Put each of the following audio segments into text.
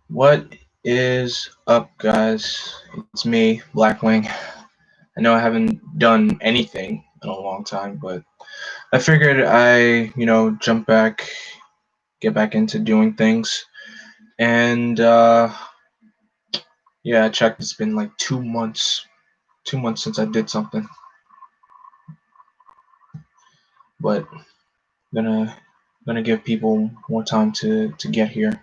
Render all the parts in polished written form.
What is up, guys? It's me, Blackwing. I know I haven't done anything in a long time, but I figured jump back, get back into doing things. And yeah, I checked. It's been like 2 months, 2 months since I did something. But gonna gonna give people more time to get here.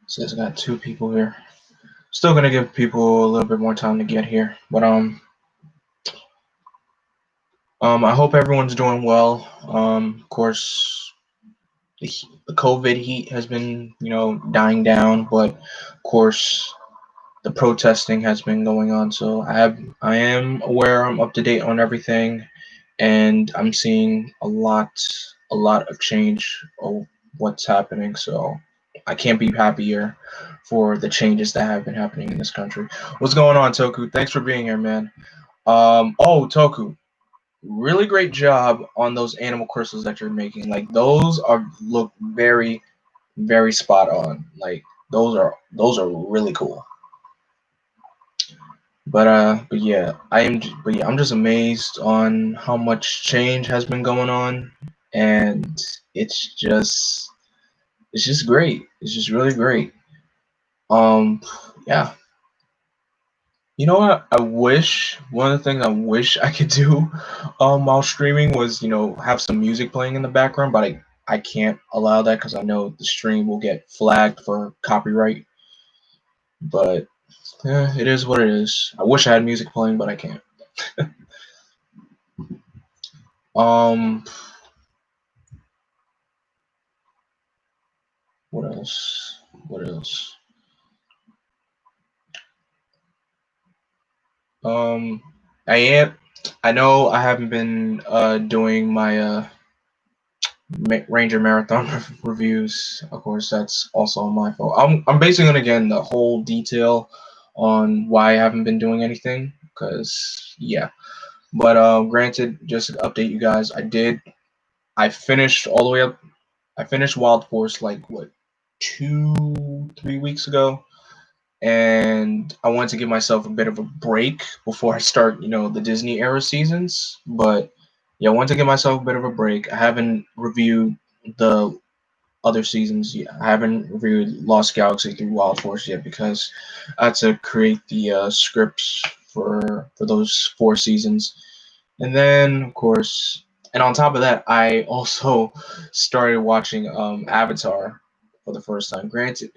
Says I got 2 people here. Still gonna give people a little bit more time to get here, but I hope everyone's doing well. Of course, the COVID heat has been, dying down, but of course, the protesting has been going on. So I am aware. I'm up to date on everything, and I'm seeing a lot of change of what's happening. So I can't be happier for the changes that have been happening in this country. What's going on, Toku? Thanks for being here, man. Oh, Toku, really great job on those animal crystals that you're making. Like those look very, very spot on. Like those are really cool. But yeah, I'm just amazed on how much change has been going on, and it's just it's just great. It's just really great. Um, yeah. You know what? I wish one of the things I wish I could do while streaming was, have some music playing in the background, but I can't allow that because I know the stream will get flagged for copyright. But it is what it is. I wish I had music playing, but I can't. Um, what else? What else? Um, I am. I know I haven't been doing my Ranger Marathon reviews. Of course, that's also my fault. I'm basically gonna get in the whole detail on why I haven't been doing anything, because yeah. But granted, just to update you guys, I finished all the way up. I finished Wild Force like what 2-3 weeks ago, and I wanted to give myself a bit of a break before I start, the Disney era seasons. But yeah, I wanted to give myself a bit of a break. I haven't reviewed the other seasons yet. I haven't reviewed Lost Galaxy through Wild Force yet because I had to create the scripts for those 4 seasons, and then of course, and on top of that, I also started watching Avatar for the first time. Granted,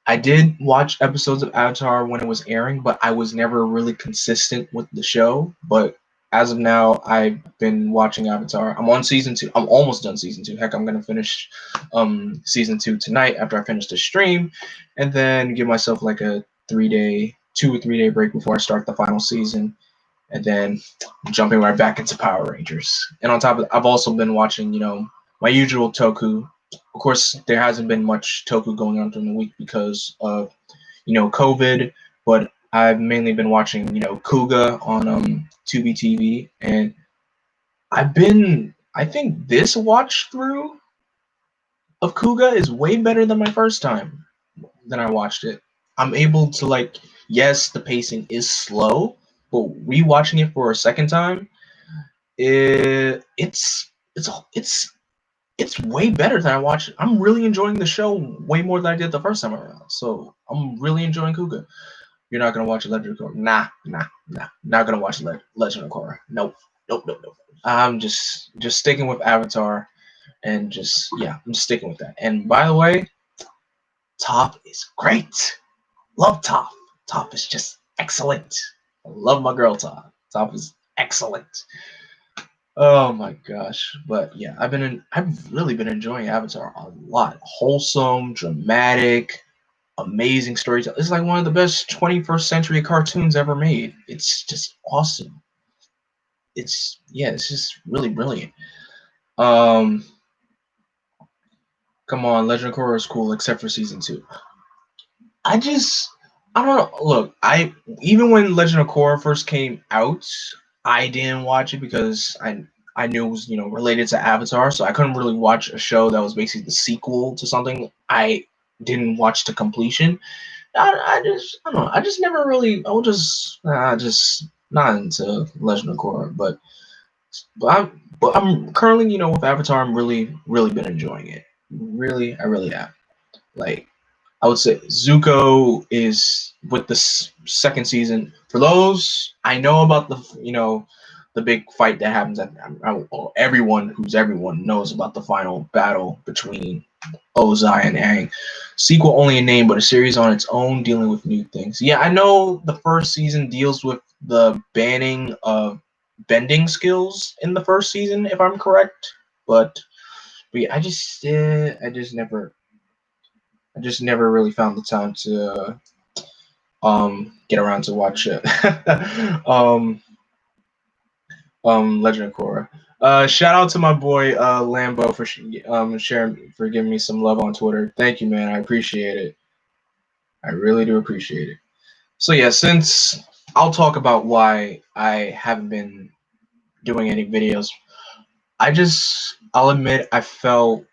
I did watch episodes of Avatar when it was airing, but I was never really consistent with the show. But as of now, I've been watching Avatar. I'm on season 2. I'm almost done season 2. Heck, I'm gonna finish season 2 tonight after I finish the stream, and then give myself like a 3-day, 2 or 3 day break before I start the final season, and then jumping right back into Power Rangers. And on top of that, I've also been watching, my usual Toku. Of course, there hasn't been much Toku going on during the week because of, COVID, but I've mainly been watching, Kuga on Tubi TV, and I think this watch through of Kuga is way better than my first time than I watched it. I'm able to yes, the pacing is slow, but rewatching it for a second time, it's way better than I watched. I'm really enjoying the show way more than I did the first time around. So I'm really enjoying Kuga. You're not gonna watch Legend of Korra? Nah. Not gonna watch Legend of Korra. Nope. I'm just sticking with Avatar, and I'm just sticking with that. And by the way, Toph is great. Love Toph. Toph is just excellent. I love my girl Toph. Toph is excellent. Oh my gosh. But yeah, I've really been enjoying Avatar a lot. Wholesome, dramatic, amazing storytelling. It's like one of the best 21st century cartoons ever made. It's just awesome. It's just really brilliant. Um Come on, Legend of Korra is cool except for season 2. I just I don't know. Look, I even when Legend of Korra first came out, I didn't watch it because I knew it was related to Avatar, so I couldn't really watch a show that was basically the sequel to something I didn't watch to completion. I don't know. I just never really. I was just not into Legend of Korra, but I'm currently with Avatar. I'm really been enjoying it. Really, I really have. Like I would say Zuko is with the second season. For those I know about the big fight that happens at everyone knows about the final battle between Ozai and Aang. Sequel only in name, but a series on its own dealing with new things. Yeah, I know the first season deals with the banning of bending skills in the first season, if I'm correct. But yeah, I just never really found the time to get around to watch it. um Legend of Korra. Shout out to my boy Lambo for sharing for giving me some love on Twitter. Thank you, man. I appreciate it. I really do appreciate it. So yeah, since I'll talk about why I haven't been doing any videos, I'll admit I felt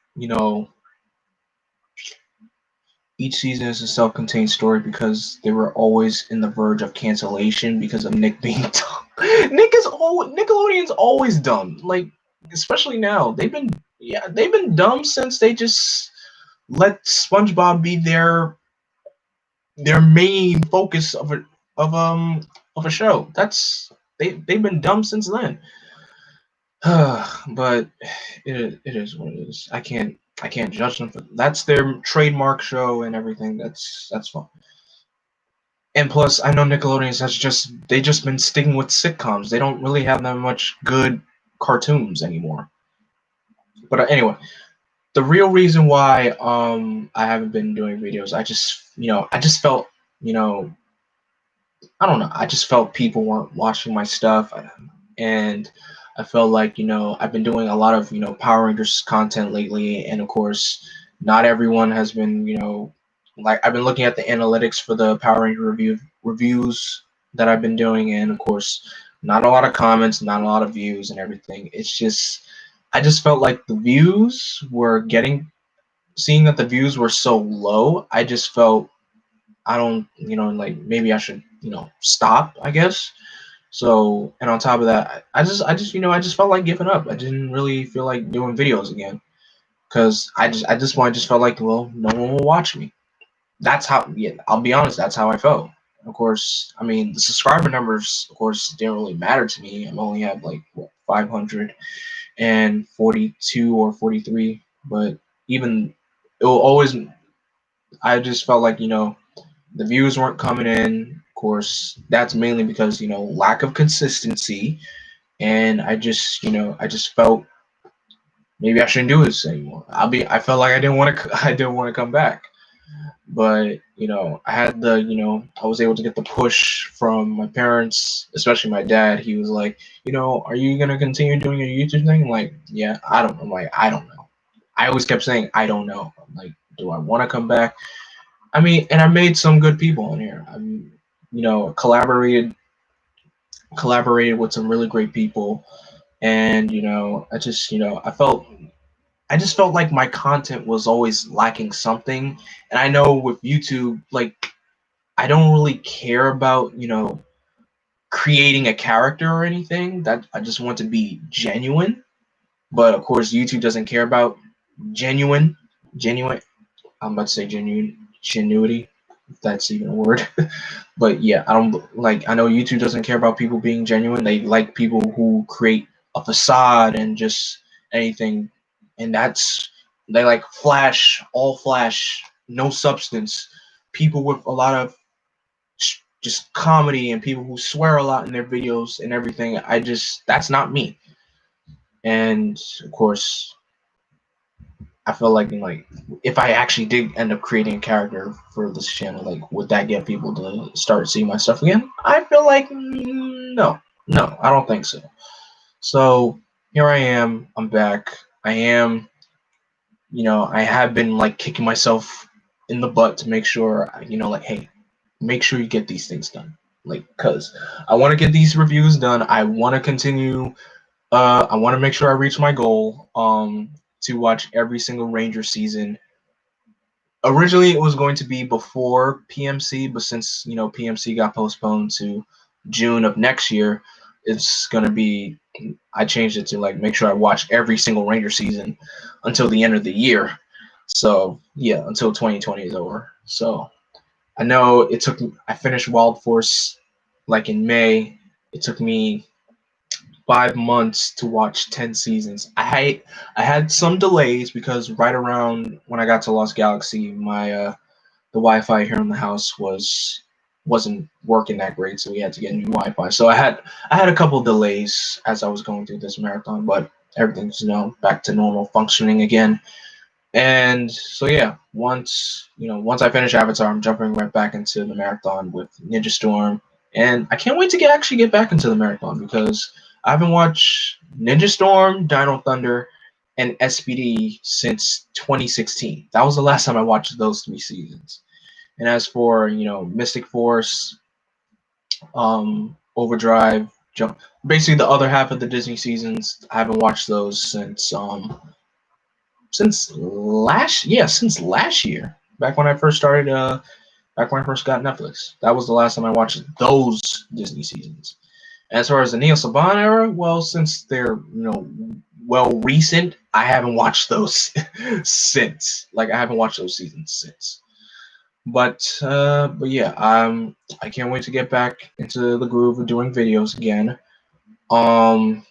each season is a self-contained story because they were always in the verge of cancellation because of Nick being dumb. Nickelodeon's always dumb. Like especially now, they've been dumb since they just let SpongeBob be their main focus of a show. They've been dumb since then. But it is what it is. I can't judge them for that's their trademark show and everything. That's fine. And plus, I know Nickelodeon has just been sticking with sitcoms. They don't really have that much good cartoons anymore. But anyway, the real reason why I haven't been doing videos, I just felt you know I don't know, I just felt people weren't watching my stuff, and I felt like I've been doing a lot of Power Rangers content lately, and of course, not everyone has been like I've been looking at the analytics for the Power Ranger reviews that I've been doing, and of course, not a lot of comments, not a lot of views, and everything. I just felt like the views were getting seeing that the views were so low. I just felt I don't like maybe I should stop, I guess. So, and on top of that, I just felt like giving up. I didn't really feel like doing videos again because at this point I just felt like, well, no one will watch me. That's how, yeah, I'll be honest, that's how I felt. Of course, I mean, the subscriber numbers, of course, didn't really matter to me. I only had like what, 542 or 43, but even it will always, I just felt like, the views weren't coming in. Of course, that's mainly because, lack of consistency. And I just felt maybe I shouldn't do this anymore. I felt like I didn't want to, I didn't want to come back. But I had I was able to get the push from my parents, especially my dad. He was like, are you gonna continue doing your YouTube thing? I'm like, yeah, I'm like, I don't know. I always kept saying I don't know. I'm like, do I want to come back? I mean, and I made some good people on here. I'm collaborated with some really great people, and I just felt like my content was always lacking something. And I know with YouTube, like I don't really care about, creating a character or anything. That I just want to be genuine. But of course YouTube doesn't care about genuine genuine I'm about to say genuity, if that's even a word. But yeah, I don't like I know YouTube doesn't care about people being genuine. They like people who create a facade and just anything, and that's they like flash, no substance. People with a lot of just comedy and people who swear a lot in their videos and everything. That's not me. And of course, I feel like if I actually did end up creating a character for this channel, like would that get people to start seeing my stuff again? I feel like no, I don't think so. So here I am. I'm back. I am, I have been like kicking myself in the butt to make sure, like, hey, make sure you get these things done. Like, cause I want to get these reviews done. I want to continue. I want to make sure I reach my goal. To watch every single Ranger season. Originally, it was going to be before PMC, but since PMC got postponed to June of next year, it's gonna be. I changed it to like make sure I watch every single Ranger season until the end of the year. So yeah, until 2020 is over. So I know it took. I finished Wild Force like in May. It took me 5 months to watch 10 seasons. I had some delays because right around when I got to Lost Galaxy, my the Wi-Fi here in the house wasn't working that great, so we had to get new Wi-Fi. So I had a couple delays as I was going through this marathon, but everything's back to normal functioning again. And so yeah, once I finish Avatar, I'm jumping right back into the marathon with Ninja Storm, and I can't wait to actually get back into the marathon because I haven't watched Ninja Storm, Dino Thunder, and SPD since 2016. That was the last time I watched those 3 seasons. And as for Mystic Force, Overdrive, Jump, basically the other half of the Disney seasons, I haven't watched those since last year, back when I first started, back when I first got Netflix. That was the last time I watched those Disney seasons. As far as the Neo Saban era, well, since they're recent, I haven't watched those since. Like I haven't watched those seasons since. But yeah, I can't wait to get back into the groove of doing videos again. Um,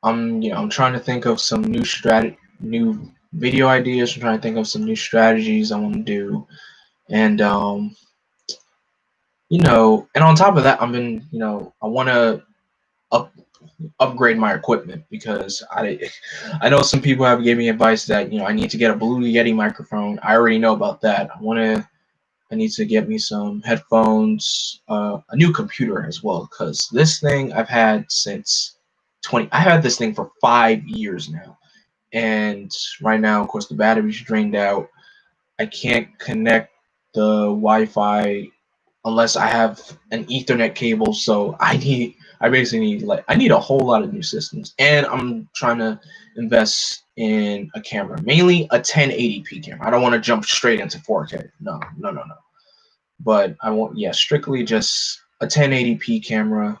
I'm trying to think of some new video ideas. I'm trying to think of some new strategies I want to do, and and on top of that, I want to up upgrade my equipment because I know some people have given me advice that I need to get a Blue Yeti microphone. I already know about that. I need to get me some headphones, a new computer as well, because this thing I've had since 20. I had this thing for 5 years now, and right now, of course, the battery's drained out. I can't connect the Wi-Fi unless I have an Ethernet cable. So I basically I need a whole lot of new systems, and I'm trying to invest in a camera, mainly a 1080p camera. I don't want to jump straight into 4K. No, no, no, no. But I want, yeah, strictly just a 1080p camera.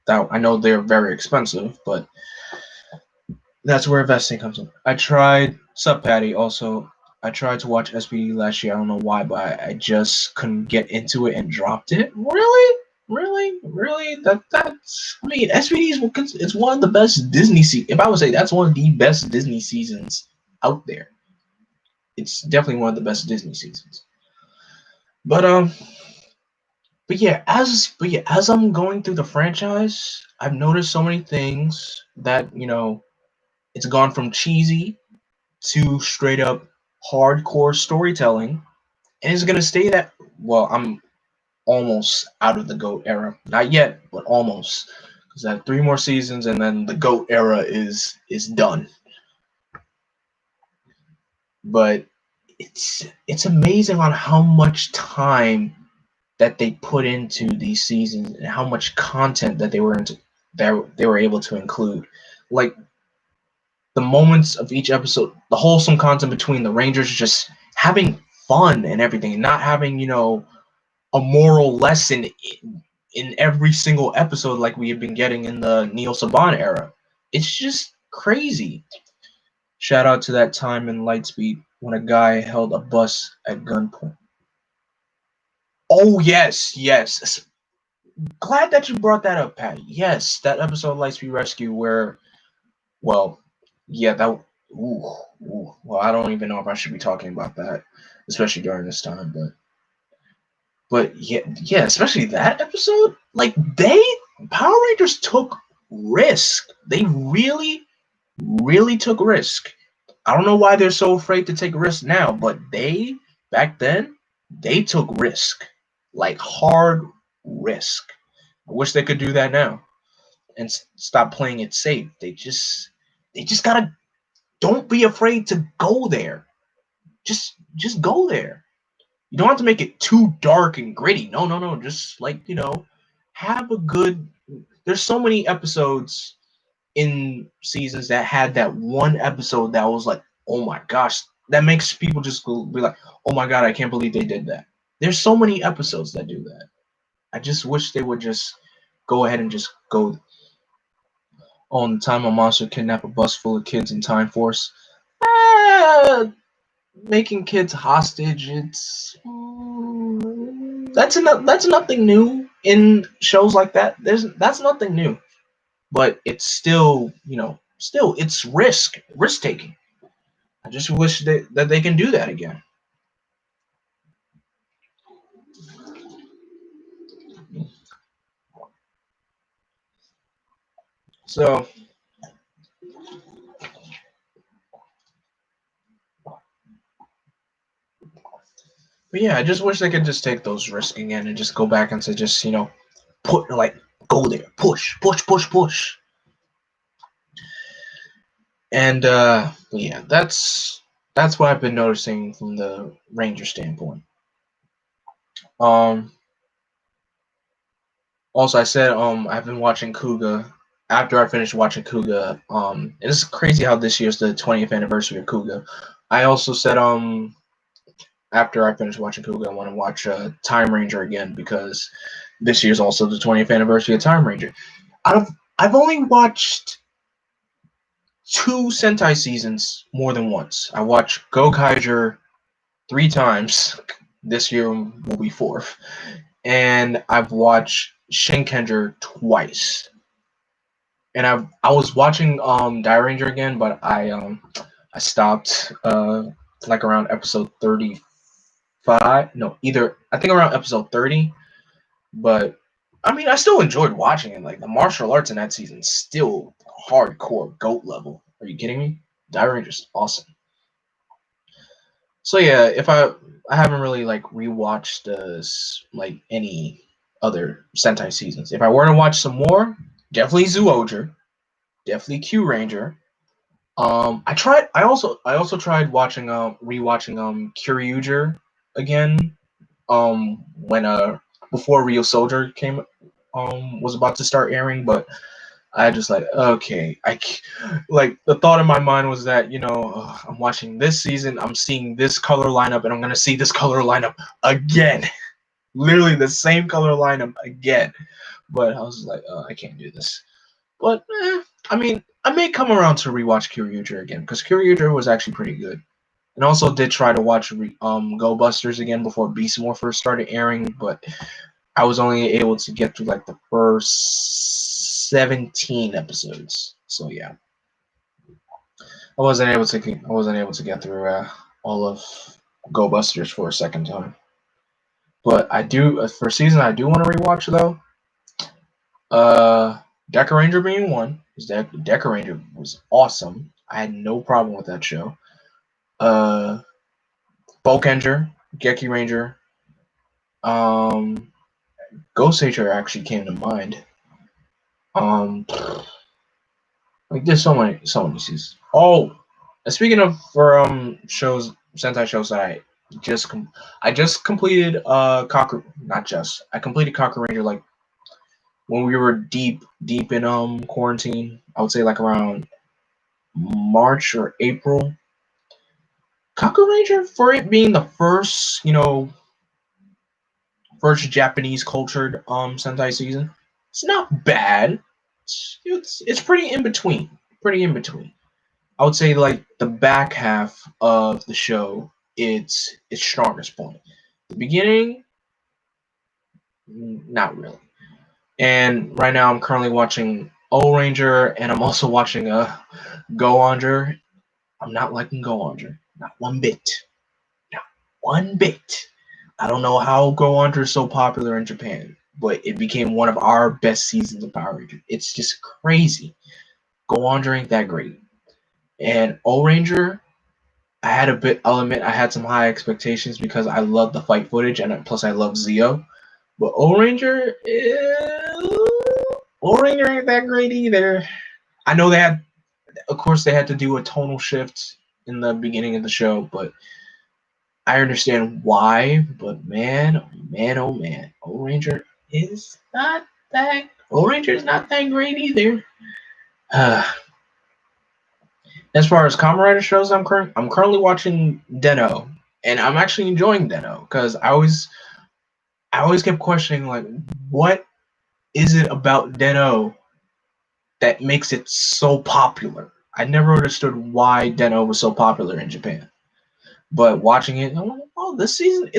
That I know they're very expensive, but that's where investing comes in. I tried Sup Patty also. I tried to watch SPD last year. I don't know why, but I just couldn't get into it and dropped it. Really? Really? Really? That's I mean, SPD is it's one of the best Disney if I would say that's one of the best Disney seasons out there. It's definitely one of the best Disney seasons. But as I'm going through the franchise, I've noticed so many things that it's gone from cheesy to straight up hardcore storytelling, and it's gonna stay that. Well, I'm almost out of the GOAT era, not yet, but almost, because I have 3 more seasons, and then the GOAT era is done. But it's amazing on how much time that they put into these seasons and how much content that they were able to include. Like the moments of each episode, the wholesome content between the Rangers just having fun and everything, and not having, a moral lesson in every single episode like we have been getting in the Neo Saban era. It's just crazy. Shout out to that time in Lightspeed when a guy held a bus at gunpoint. Oh yes, yes. Glad that you brought that up, Patty. Yes, that episode of Lightspeed Rescue where, well, yeah, that. Well, I don't even know if I should be talking about that, especially during this time. But yeah, especially that episode. Like Power Rangers took risk. They really took risk. I don't know why they're so afraid to take risks now, but back then, they took risk, like hard risk. I wish they could do that now and stop playing it safe. They just gotta don't be afraid to go there. Just go there. You don't have to make it too dark and gritty. No, no, no. Just like have a good. There's so many episodes in seasons that had that one episode that was like, oh my gosh, that makes people just be like, oh my god, I can't believe they did that. There's so many episodes that do that. I just wish they would just go ahead and just go on the time a monster kidnapped a bus full of kids in Time Force. Uh, Making kids hostage, that's nothing new in shows like that. That's nothing new. But it's still, still it's risk taking. I just wish that they can do that again. So, but yeah, I just wish they could just take those risks again and just go back and say, just put like go there, push, push, push, push, and yeah, that's what I've been noticing from the Ranger standpoint. Um, Also, I said I've been watching Kuga. After I finished watching Kuga, and it's crazy how this year's the 20th anniversary of Kuga. I also said after I finished watching Kuga, I want to watch Time Ranger again because this year's also the 20th anniversary of Time Ranger. I've only watched two Sentai seasons more than once. I watched Gokaiger 3 times. This year will be fourth, and I've watched Shinkenger twice. And I was watching Ranger again, but I stopped like around episode 35. No, either I think around episode 30. But I mean, I still enjoyed watching it. Like the martial arts in that season still hardcore goat level. Are you kidding me? Ranger's awesome. So yeah, if I haven't really like rewatched like any other Sentai seasons. If I were to watch some more, definitely Zyuohger, definitely Kyuranger. I also tried watching rewatching Kyryuger again when before Real Soldier came was about to start airing, but I just like okay, like the thought in my mind was that I'm watching this season, I'm seeing this color lineup, and I'm gonna see this color lineup again, literally the same color lineup again. But I was like, I can't do this. But I mean, I may come around to rewatch Kyryuger again because Kyryuger was actually pretty good. And also did try to watch Go Busters again before Beast Morpher started airing, but I was only able to get through like the first 17 episodes. So yeah, I wasn't able to get through all of Go Busters for a second time. But I do for season I do want to rewatch though. Deca Ranger being one, because Deca Ranger was awesome. I had no problem with that show. Uh, Bulkanger, Geki Ranger, um, Ghost Ranger actually came to mind. Um, like there's so many seasons. Oh, and speaking of for shows, Sentai shows that I just completed I completed Kaku Ranger like when we were deep in quarantine. I would say like around March or April. Kaku Ranger, for it being the first Japanese cultured Sentai season, it's not bad. It's pretty in between. Pretty in between. I would say like the back half of the show, its strongest point. The beginning, not really. And right now, I'm currently watching O Ranger, and I'm also watching Go Ranger. I'm not liking Go Ranger, not one bit, not one bit. I don't know how Go Ranger is so popular in Japan. but it became one of our best seasons of Power Rangers. It's just crazy. Go on, drink that great. And Ohranger, I'll admit, I had some high expectations because I love the fight footage and plus I love Zeo. But Ohranger ain't that great either. I know of course, they had to do a tonal shift in the beginning of the show, but I understand why. But man, oh man, Ohranger is not that great either. As far as Kamen Rider shows, I'm currently watching Den-O, and I'm actually enjoying Den-O because I always kept questioning like, what is it about Den-O that makes it so popular? I never understood why Den-O was so popular in Japan. But watching it, I'm like, oh, this season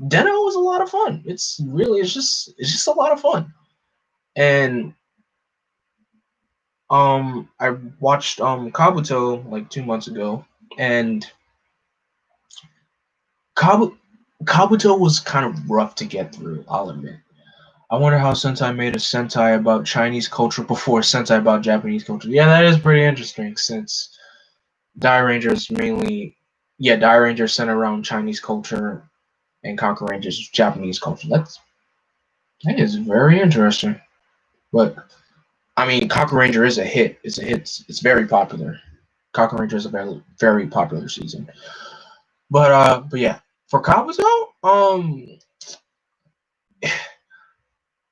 Den-O is a lot of fun. It's just a lot of fun. And I watched Kabuto like 2 months ago, and Kabuto was kind of rough to get through, I'll admit. I wonder how Sentai made a Sentai about Chinese culture before Sentai about Japanese culture. Yeah, that is pretty interesting since Die-Ranger center around Chinese culture and Kaku Rangers Japanese culture. That is very interesting. But I mean, Kaku Ranger is a hit. It's a hit. It's very popular. Kaku Ranger is a very, very popular season. But yeah, for Kabuto,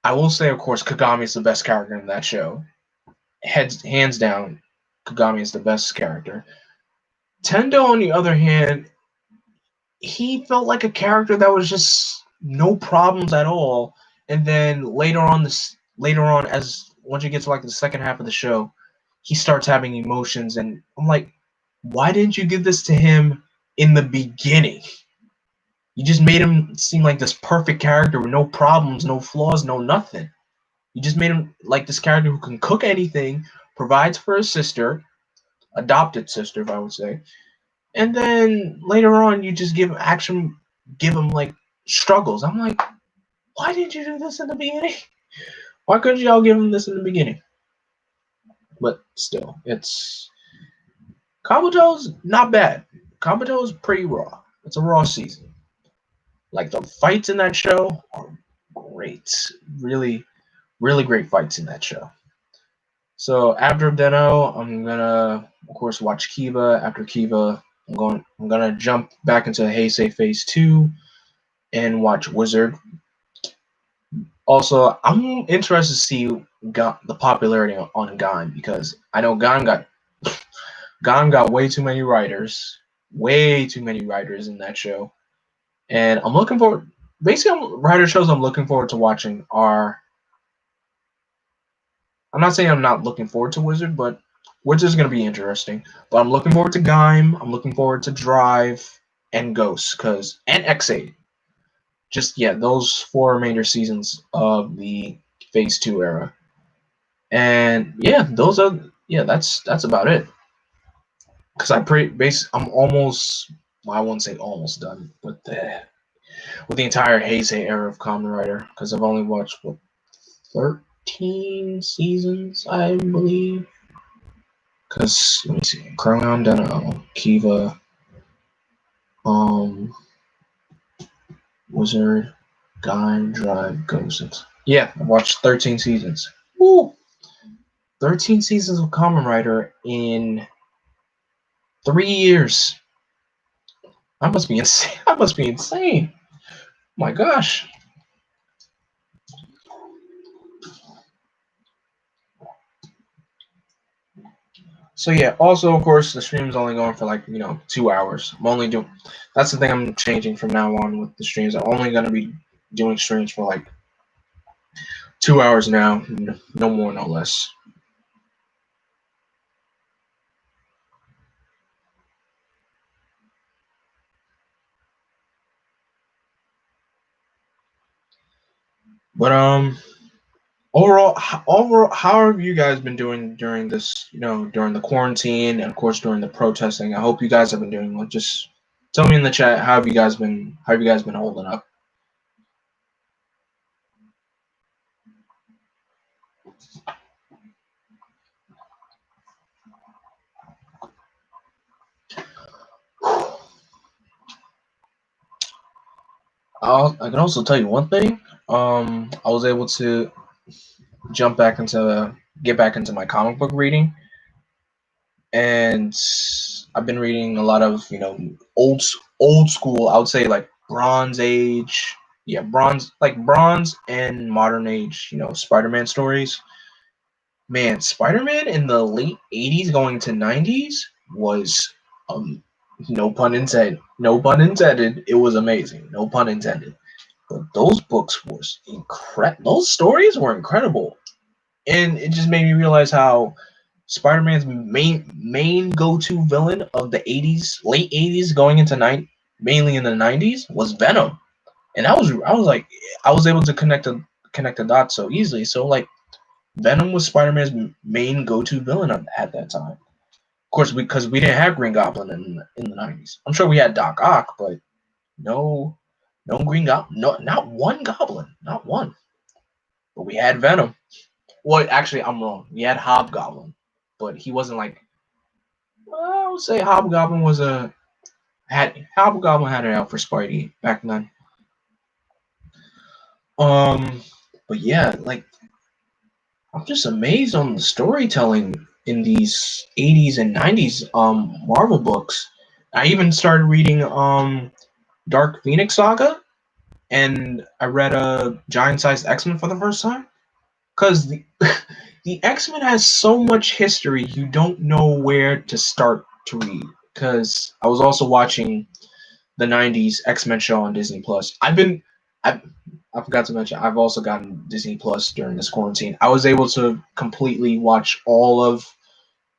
I will say, of course, Kagami is the best character in that show. Hands down, Kagami is the best character. Tendo, on the other hand, he felt like a character that was just no problems at all. And then later on, as once you get to like the second half of the show, he starts having emotions, and I'm like, why didn't you give this to him in the beginning? You just made him seem like this perfect character with no problems, no flaws, no nothing. You just made him like this character who can cook anything, provides for his sister, adopted sister, if I would say. And then later on, you just give him like struggles. I'm like, why did you do this in the beginning? Why couldn't y'all give him this in the beginning? But still, Kabuto's not bad. Kabuto's pretty raw. It's a raw season. Like the fights in that show are great. Really, really great fights in that show. So after Den-O, I'm gonna of course watch Kiva. After Kiva, I'm gonna jump back into Heisei Phase 2 and watch Wizard. Also, I'm interested to see the popularity on Gon because I know Gon got way too many writers, in that show, and I'm looking forward. Basically, writer shows I'm looking forward to watching are. I'm not saying I'm not looking forward to Wizard, but Wizard's going to be interesting. But I'm looking forward to Gaim. I'm looking forward to Drive and Ghost and X8. Just those 4 remainder seasons of the Phase 2 era. And that's about it. Because I'm almost, well, I won't say almost done, but with the entire Heisei era of Kamen Rider. Because I've only watched 13 seasons, I believe. Because let me see, Crown, Den-O, Kiva, Wizard, Gaim, Drive, Ghost. Yeah, I watched 13 seasons. Woo! 13 seasons of Kamen Rider in 3 years. I must be insane. My gosh. So yeah, also of course the stream's only going for 2 hours. That's the thing I'm changing from now on with the streams. I'm only gonna be doing streams for 2 hours now, no more, no less. But overall, how have you guys been doing during this? During the quarantine and of course during the protesting. I hope you guys have been doing well. Just tell me in the chat how have you guys been holding up? I can also tell you one thing. I was able to jump back into get back into my comic book reading, and I've been reading a lot of old school. I would say like Bronze Age, yeah, bronze and modern age. Spider-Man stories. Man, Spider-Man in the late '80s going to '90s was um no pun intended. No pun intended. It was amazing. No pun intended. But those books was incredible. Those stories were incredible, and it just made me realize how Spider-Man's main go-to villain of the '80s, late '80s, going into mainly in the '90s, was Venom, and I was like, I was able to connect the dots so easily. So like, Venom was Spider-Man's main go-to villain at that time. Of course, because we didn't have Green Goblin in the '90s. I'm sure we had Doc Ock, but no, no Green Goblin, no, not one Goblin, not one. But we had Venom. Well, actually, I'm wrong. We had Hobgoblin, but he wasn't like. Well, I would say Hobgoblin had it out for Spidey back then. Um, but yeah, like I'm just amazed on the storytelling in these '80s and '90s Marvel books. I even started reading Dark Phoenix Saga, and I read Giant Sized X-Men for the first time. Because the X-Men has so much history, you don't know where to start to read. Because I was also watching the '90s X-Men show on Disney Plus. I I forgot to mention I've also gotten Disney Plus during this quarantine. I was able to completely watch all of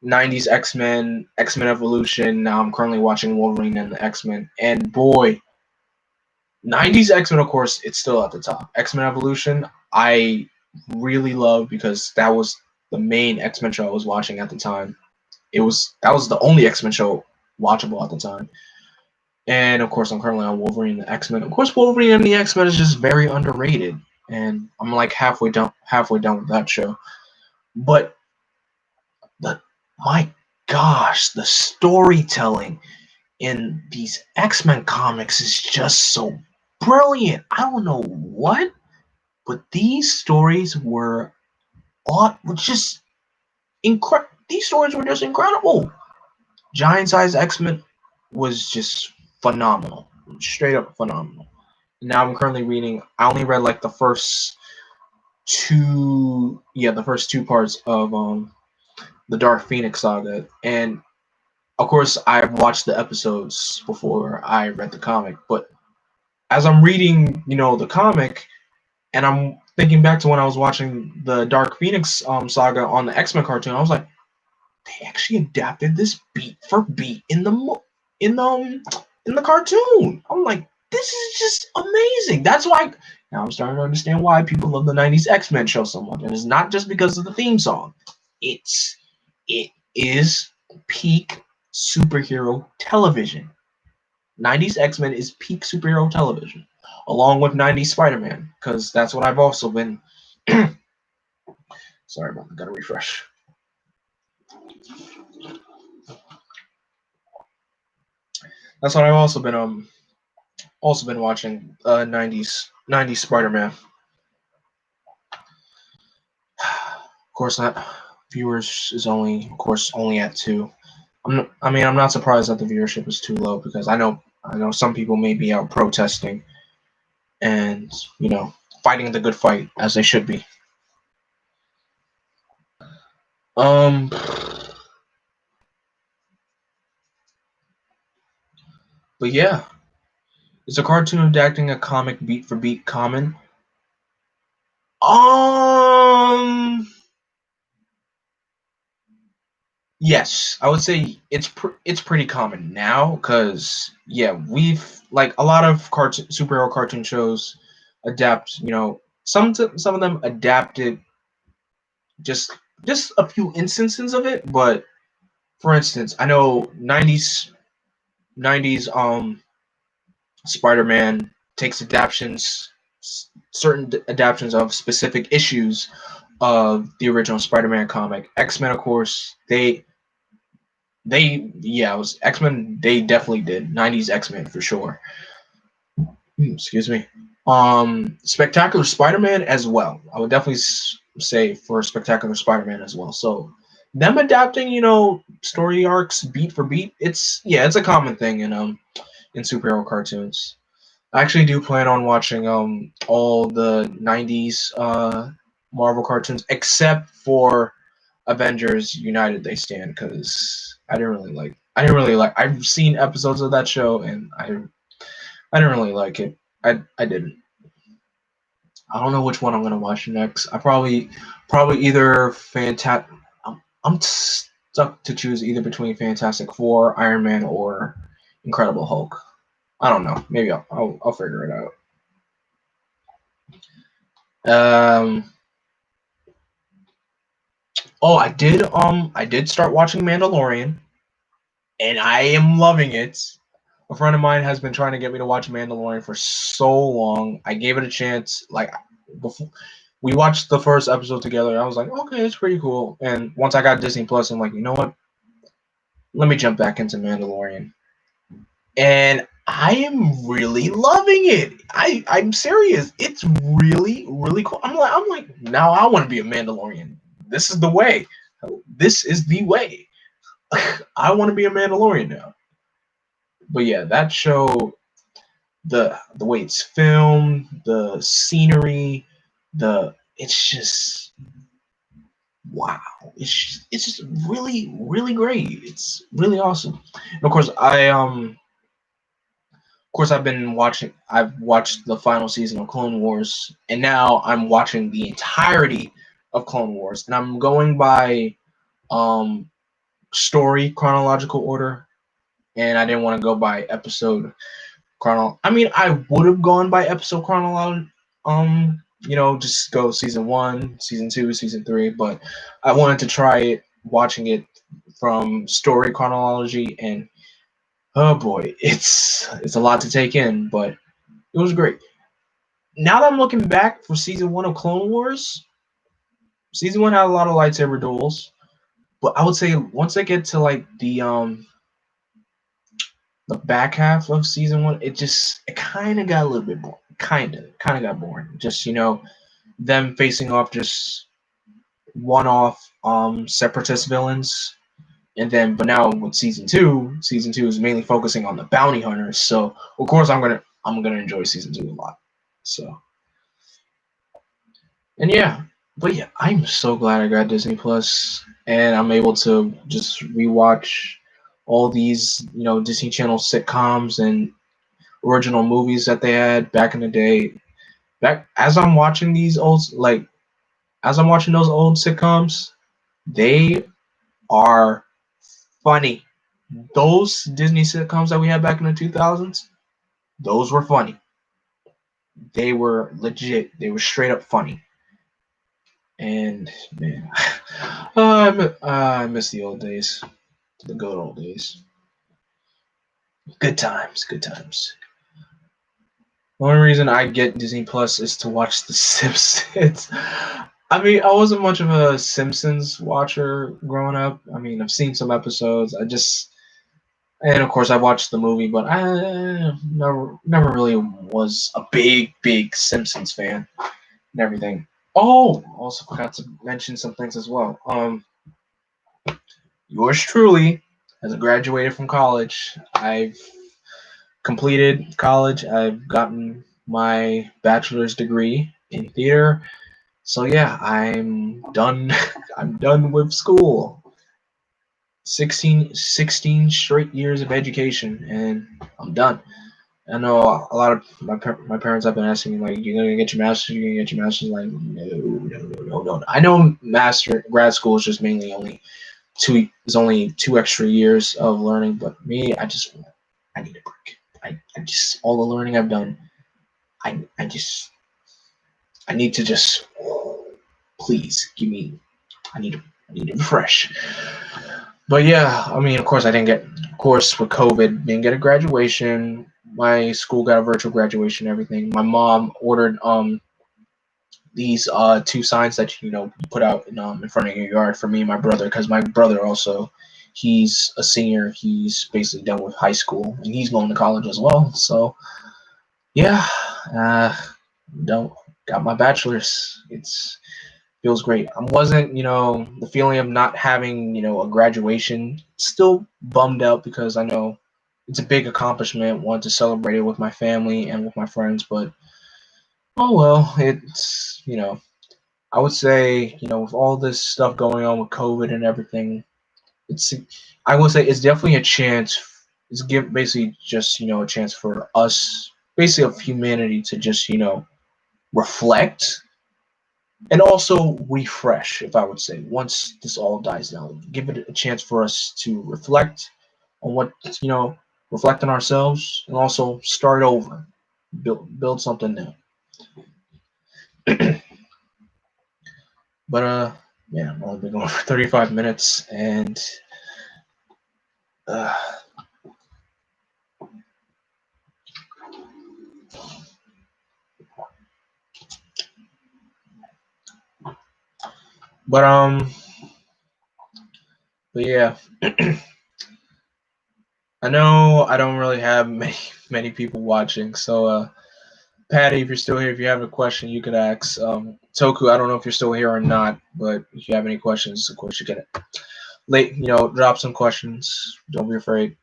'90s X-Men, X-Men Evolution. Now I'm currently watching Wolverine and the X-Men, and boy, '90s X-Men, of course, it's still at the top. X-Men Evolution, I really love because that was the main X-Men show I was watching at the time. That was the only X-Men show watchable at the time. And of course, I'm currently on Wolverine and the X-Men. Of course, Wolverine and the X-Men is just very underrated, and I'm like halfway done with that show. But the my gosh, the storytelling in these X-Men comics is just so brilliant. I don't know what, but these stories were just incredible. These stories were just incredible. Giant Size X-Men was just phenomenal, straight up phenomenal. Now I'm currently reading. I only read like the first two parts of the Dark Phoenix saga, and of course I've watched the episodes before I read the comic. But as I'm reading, the comic, and I'm thinking back to when I was watching the Dark Phoenix saga on the X-Men cartoon, I was like, they actually adapted this beat for beat in the cartoon. I'm like, this is just amazing. That's why now I'm starting to understand why people love the '90s X-Men show so much, and it's not just because of the theme song. It is peak superhero television. '90s X-Men is peak superhero television, along with '90s Spider-Man, because that's what I've also been. Sorry about that. Gotta refresh. That's what I've also been watching. '90s Spider-Man. Of course, that viewers is only, of course, only at 2. I'm not surprised that the viewership is too low because I know some people may be out protesting and fighting the good fight as they should be. Um, but yeah, is a cartoon adapting a comic beat for beat common? Um, yes, I would say it's pretty common now because yeah, we've like a lot of superhero cartoon shows adapt. Some of them adapted just just a few instances of it, but for instance, I know '90s Spider-Man takes certain adaptations of specific issues of the original Spider-Man comic. X-Men, of course, it was X-Men. They definitely did '90s X-Men for sure. Excuse me. Spectacular Spider-Man as well. I would definitely say for Spectacular Spider-Man as well. So them adapting, story arcs beat for beat. It's a common thing in superhero cartoons. I actually do plan on watching all the '90s Marvel cartoons except for Avengers United They Stand because I didn't really like. I've seen episodes of that show and I didn't really like it. I didn't. I don't know which one I'm gonna watch next. I probably either Fantastic. I'm stuck to choose either between Fantastic Four, Iron Man, or Incredible Hulk. I don't know. Maybe I'll figure it out. Oh, I did start watching Mandalorian, and I am loving it. A friend of mine has been trying to get me to watch Mandalorian for so long. I gave it a chance. Like before, we watched the first episode together. And I was like, okay, it's pretty cool. And once I got Disney Plus, I'm like, you know what? Let me jump back into Mandalorian. And I am really loving it. I'm serious. It's really really cool. I'm like now I want to be a Mandalorian. This is the way. This is the way. I want to be a Mandalorian now. But yeah, that show, the way it's filmed, the scenery, the it's just wow. It's just really really great. It's really awesome. And of course I've been watching. I've watched the final season of Clone Wars, and now I'm watching the entirety of Clone Wars, and I'm going by um story chronological order, and I didn't want to go by episode I mean, I would have gone by episode chronology. Just go season one, season two, season three. But I wanted to try it, watching it from story chronology, and oh boy, it's a lot to take in, but it was great. Now that I'm looking back for season one of Clone Wars, season one had a lot of lightsaber duels, but I would say once I get to like the back half of season one, it kind of got a little bit boring. Kind of got boring. Just them facing off just one-off separatist villains, and then but now with season two is mainly focusing on the bounty hunters. So of course I'm gonna enjoy season two a lot. So and yeah, but yeah, I'm so glad I got Disney Plus and I'm able to just rewatch all these Disney Channel sitcoms and original movies that they had back in the day. Back as I'm watching these as I'm watching those old sitcoms, they are funny. Those Disney sitcoms that we had back in the 2000s, those were funny. They were legit. They were straight up funny. And man, I miss the old days, the good old days. Good times, good times. The only reason I get Disney Plus is to watch The Simpsons. I mean, I wasn't much of a Simpsons watcher growing up. I mean, I've seen some episodes. And of course, I watched the movie, but I never really was a big Simpsons fan and everything. Oh, also forgot to mention some things as well. Yours truly has graduated from college. I've completed college. I've gotten my bachelor's degree in theater. So yeah, I'm done. I'm done with school. 16 straight years of education, and I'm done. I know a lot of my parents have been asking me like, "You gonna get your master's? You gonna get your master's?" Like, no. I know grad school is just mainly only 2 extra years of learning, but me, I need a break. I just all the learning I've done, I just I need to just please give me. I need to refresh. But yeah, I mean, of course, of course, with COVID, didn't get a graduation. My school got a virtual graduation, and everything. My mom ordered these two signs that you put out in front of your yard for me and my brother, because my brother also, he's a senior. He's basically done with high school, and he's going to college as well. So Yeah, uh, don't got my bachelor's. It's feels great. I wasn't, the feeling of not having, a graduation. Still bummed out because I know it's a big accomplishment. Want to celebrate it with my family and with my friends, but oh well. It's, I would say, with all this stuff going on with COVID and everything, it's I would say it's definitely a chance. It's give basically just a chance for us, basically of humanity, to just reflect and also refresh. If I would say once this all dies down, give it a chance for us to reflect on what reflect on ourselves, and also start over, build something new. But yeah, I've only been going for 35 minutes, and uh, but but yeah. I know I don't really have many people watching, so Patty, if you're still here, if you have a question, you could ask. Toku, I don't know if you're still here or not, but if you have any questions, of course you can drop some questions. Don't be afraid.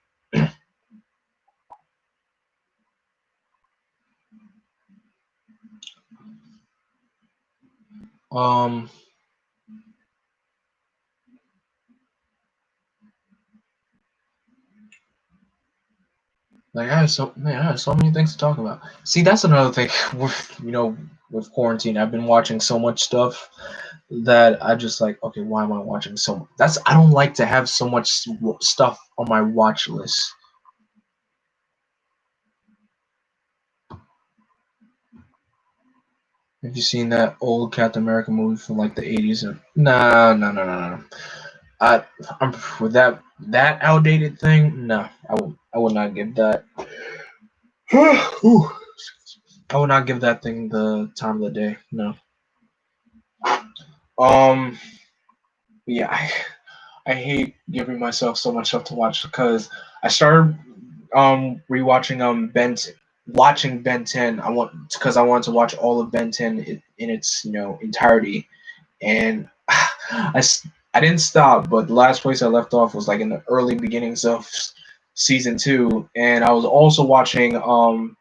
Um, I have so many things to talk about. See, that's another thing with with quarantine. I've been watching so much stuff that I just like. Okay, why am I watching so much? I don't like to have so much stuff on my watch list. Have you seen that old Captain America movie from like the 80s? Nah, no, no, no, no. I, I'm with that outdated thing. No, I would not give that. Ooh. I would not give that thing the time of the day. No. Um. Yeah, I hate giving myself so much stuff to watch because I started rewatching watching Ben 10. I wanted to watch all of Ben 10 in its entirety, and I didn't stop, but the last place I left off was like in the early beginnings of season 2, and I was also watching Ninja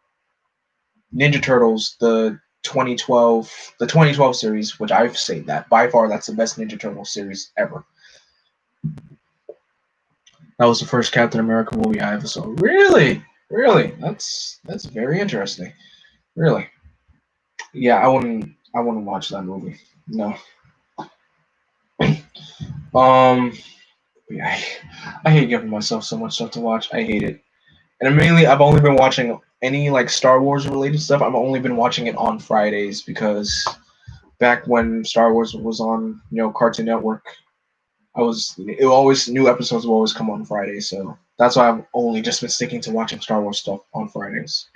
Turtles, the 2012 series, which I've said that by far that's the best Ninja Turtle series ever. That was the first Captain America movie I ever saw. Really, really, that's very interesting. Really, yeah, I wouldn't watch that movie. No. Um, yeah, I hate giving myself so much stuff to watch. I hate it. And mainly, I've only been watching any like Star Wars related stuff. I've only been watching it on Fridays because back when Star Wars was on, Cartoon Network, it always new episodes will always come on Fridays. So that's why I've only just been sticking to watching Star Wars stuff on Fridays,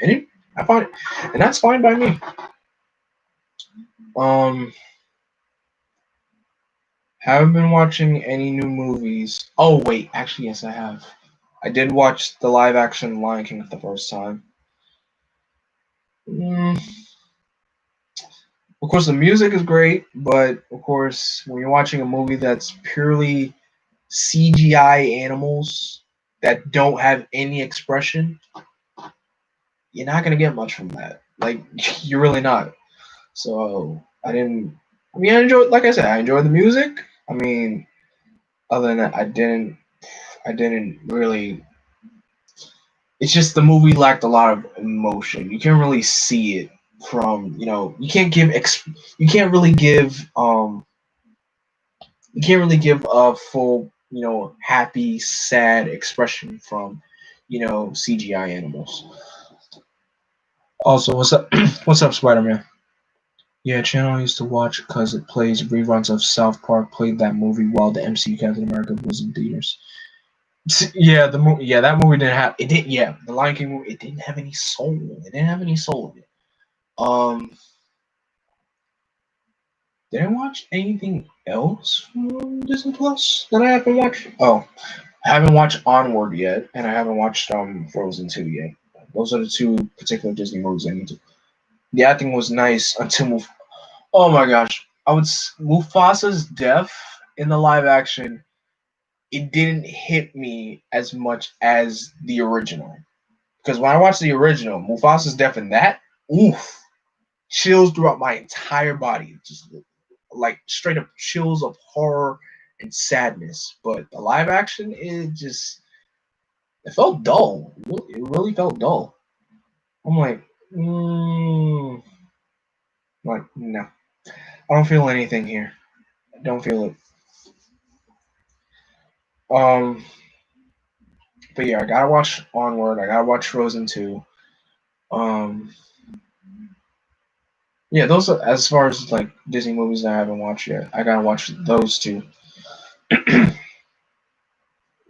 I find, and that's fine by me. Um, haven't been watching any new movies. Oh wait, actually yes, I have. I did watch the live action Lion King for the first time. Mm, of course, the music is great, but of course, when you're watching a movie that's purely CGI animals that don't have any expression, you're not gonna get much from that. Like, you're really not. So I didn't. I mean, I enjoyed. Like I said, I enjoyed the music. I mean, other than that, I didn't. I didn't really. It's just the movie lacked a lot of emotion. You can't really see it from. You can't give. You can't really give. You can't really give a full. Happy, sad expression from. CGI animals. Also, what's up? What's up, Spider Man? Yeah, channel I used to watch because it plays reruns of South Park. Played that movie while the MCU Captain America was in theaters. Yeah, the movie. Yeah, that movie didn't have. It didn't. Yeah, the Lion King movie. It didn't have any soul. It didn't have any soul in it. Um, did I watch anything else from Disney Plus that I haven't watched? Oh, I haven't watched Onward yet, and I haven't watched Frozen 2 yet. Those are the two particular Disney movies I need to. The acting was nice until oh my gosh, Mufasa's death in the live action. It didn't hit me as much as the original. Because when I watched the original, Mufasa's death in that, oof, chills throughout my entire body. Just like straight up chills of horror and sadness. But the live action, it felt dull. It really felt dull. I'm like, like no, I don't feel anything here. I don't feel it. Um, but yeah, I gotta watch Onward. I gotta watch Frozen 2. Um, yeah, those are, as far as like Disney movies that I haven't watched yet. I gotta watch those two.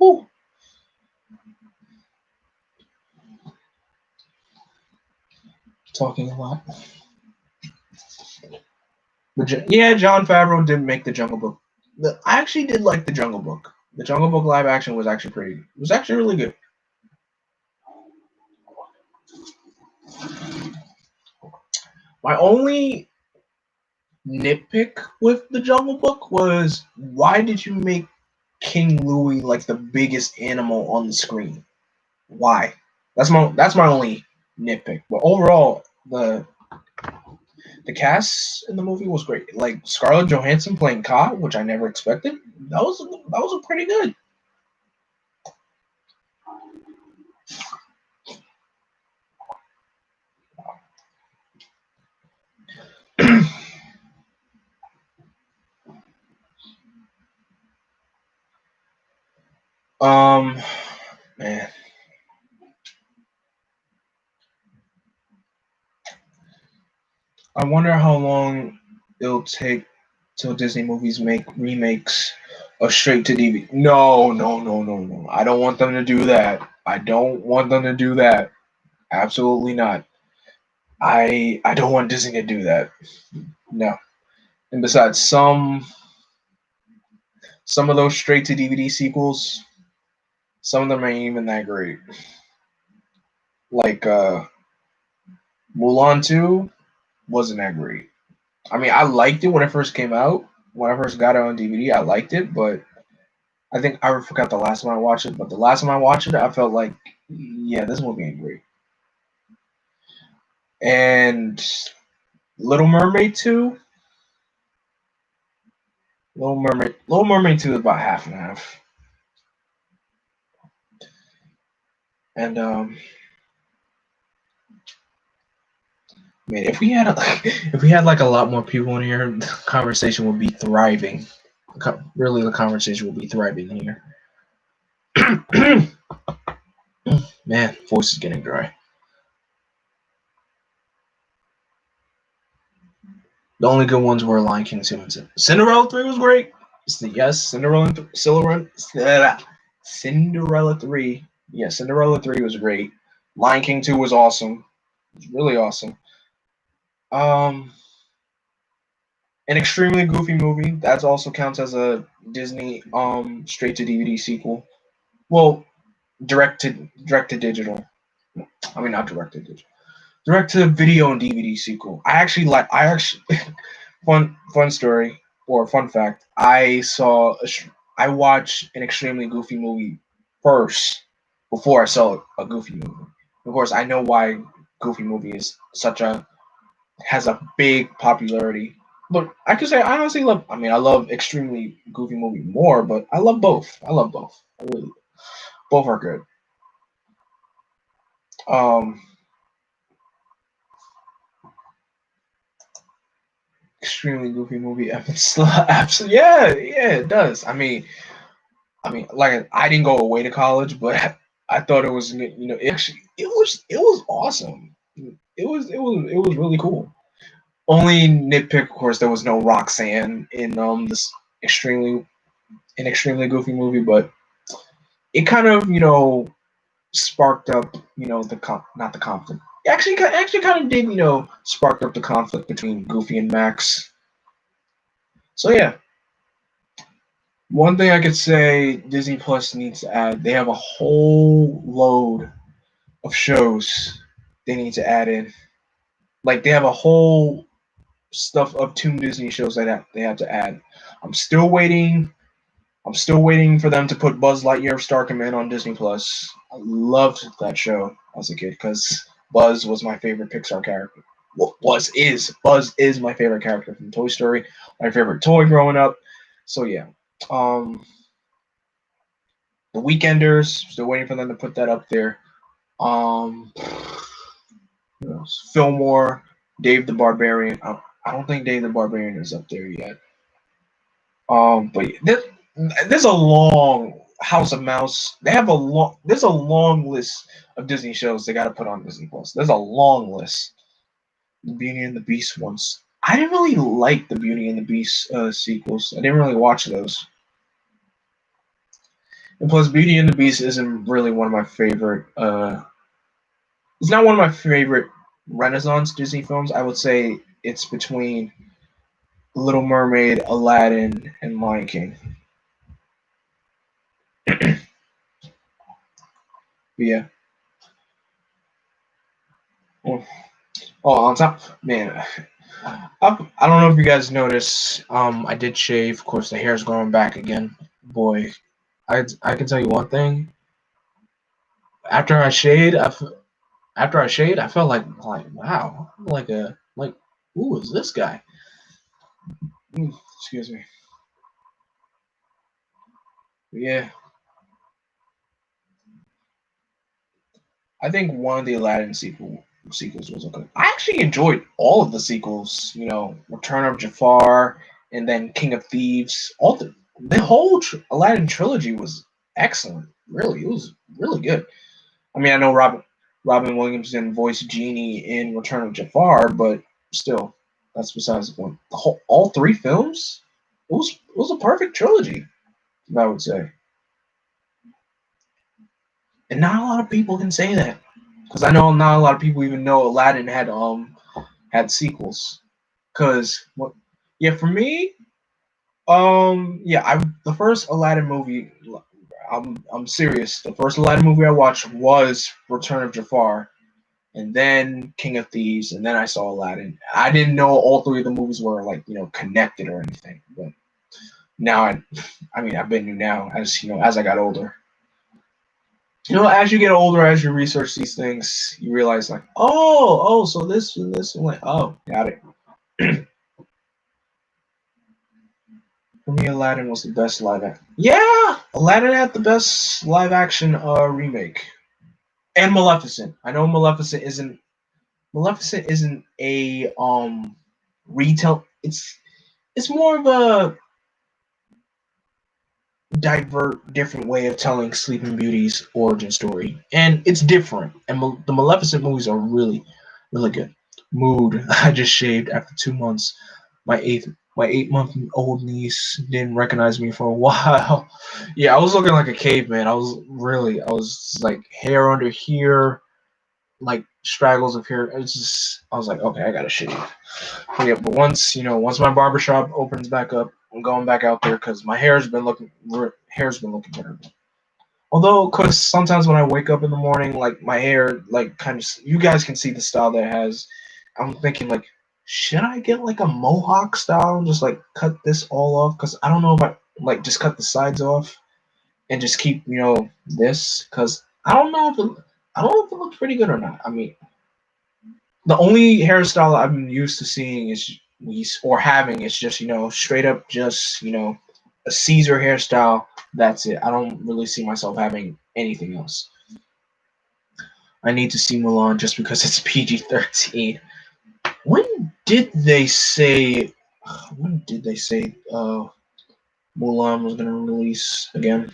Woo. Talking a lot. But yeah, Jon Favreau did make the Jungle Book. I actually did like the Jungle Book. The Jungle Book live action was actually pretty. It was actually really good. My only nitpick with the Jungle Book was why did you make King Louis like the biggest animal on the screen? Why? That's my only nitpick. But overall, the cast in the movie was great. Like Scarlett Johansson playing Ka, which I never expected. That was a pretty good. um, man, I wonder how long it'll take till Disney movies make remakes of straight to DVD. No, no, no, no, no. I don't want them to do that. I don't want them to do that. Absolutely not. I don't want Disney to do that. No. And besides, some of those straight to DVD sequels, some of them ain't even that great. Like Mulan 2 wasn't that great. I mean, I liked it when it first came out. When I first got it on DVD, I liked it, but I think I forgot the last time I watched it. But the last time I watched it, I felt like, yeah, this movie ain't great. And Little Mermaid 2, Little Mermaid 2 is about half and half. And man, if we had like a lot more people in here, the conversation would be thriving. Really, the conversation would be thriving here. Man, voice is getting dry. The only good ones were Lion King 2 and Cinderella 3 was great. Yes, Cinderella 3. Yeah, Cinderella 3 was great. Lion King 2 was awesome. It was really awesome. Um, an extremely goofy movie. That also counts as a Disney straight to DVD sequel. Well, direct to digital. I mean, not direct to digital. Direct to video and DVD sequel. I actually fun story or fun fact. I watched an extremely goofy movie first before I saw a goofy movie. Of course, I know why Goofy movie is such a has a big popularity. But I could say I honestly love. I mean, I love extremely goofy movie more, but I love both. I love both. I really, both are good. Um, extremely goofy movie. Absolutely, yeah, yeah, it does. Like I didn't go away to college, but I thought it was, it was awesome. It was really cool. Only nitpick, of course, there was no Roxanne in this extremely extremely goofy movie, but it kind of sparked up not the conflict. Actually kind of did sparked up the conflict between Goofy and Max. So yeah, one thing I could say Disney Plus needs to add, they have a whole load of shows they need to add in. Like they have a whole stuff of two Disney shows that they have to add. I'm still waiting. I'm still waiting for them to put Buzz Lightyear Star Command on Disney Plus. I loved that show as a kid because Buzz was my favorite Pixar character. Well, Buzz is my favorite character from Toy Story. My favorite toy growing up. So yeah, um, The Weekenders. Still waiting for them to put that up there. Um, what else? Fillmore, Dave the Barbarian. I don't think Dave the Barbarian is up there yet. But there's a long House of Mouse. They have a long. There's a long list of Disney shows they got to put on Disney Plus. There's a long list. The Beauty and the Beast ones. I didn't really like the Beauty and the Beast sequels. I didn't really watch those. And plus, Beauty and the Beast isn't really one of my favorite. It's not one of my favorite Renaissance Disney films. I would say it's between Little Mermaid, Aladdin, and Lion King. But yeah. Oh, on top, man. I don't know if you guys noticed. I did shave. Of course, the hair's growing back again. Boy, I can tell you one thing. After I shaved, I felt like wow, like who is this guy? Excuse me. Yeah, I think one of the Aladdin sequels was okay. I actually enjoyed all of the sequels. You know, Return of Jafar and then King of Thieves. The whole Aladdin trilogy was excellent. Really, it was really good. I mean, I know Robin Williams didn't voice Genie in Return of Jafar, but still, that's besides the point. All three films, it was a perfect trilogy, I would say, and not a lot of people can say that because I know not a lot of people even know Aladdin had sequels. Cause what? Yeah, for me, yeah, I the first Aladdin movie. I'm serious. The first Aladdin movie I watched was Return of Jafar, and then King of Thieves, and then I saw Aladdin. I didn't know all three of the movies were like connected or anything, but now I mean I've been now as as I got older. As you get older, as you research these things, you realize like, so this and this, and like, oh, got it. For me, Aladdin was the best live action. Yeah, Aladdin had the best live action remake, and Maleficent. I know Maleficent isn't a retail. It's more of a different way of telling Sleeping Beauty's origin story, and it's different. And the Maleficent movies are really, really good. Mood. I just shaved after 2 months. My 8 month old niece didn't recognize me for a while. Yeah, I was looking like a caveman. I was like hair under here, like straggles of hair. It's just I was like, okay, I gotta shave. Yeah, but once my barbershop opens back up, I'm going back out there because my hair's been looking terrible. Although, because sometimes when I wake up in the morning, like my hair, like kind of, you guys can see the style that it has. I'm thinking like, should I get like a mohawk style and just like cut this all off? Because I don't know if I like just cut the sides off and just keep this because I don't know if it looks pretty good or not. I mean, the only hairstyle I'm used to seeing or having is just straight up just a Caesar hairstyle. That's it. I don't really see myself having anything else. I need to see Mulan just because it's PG-13. When did they say? When did they say Mulan was gonna release again?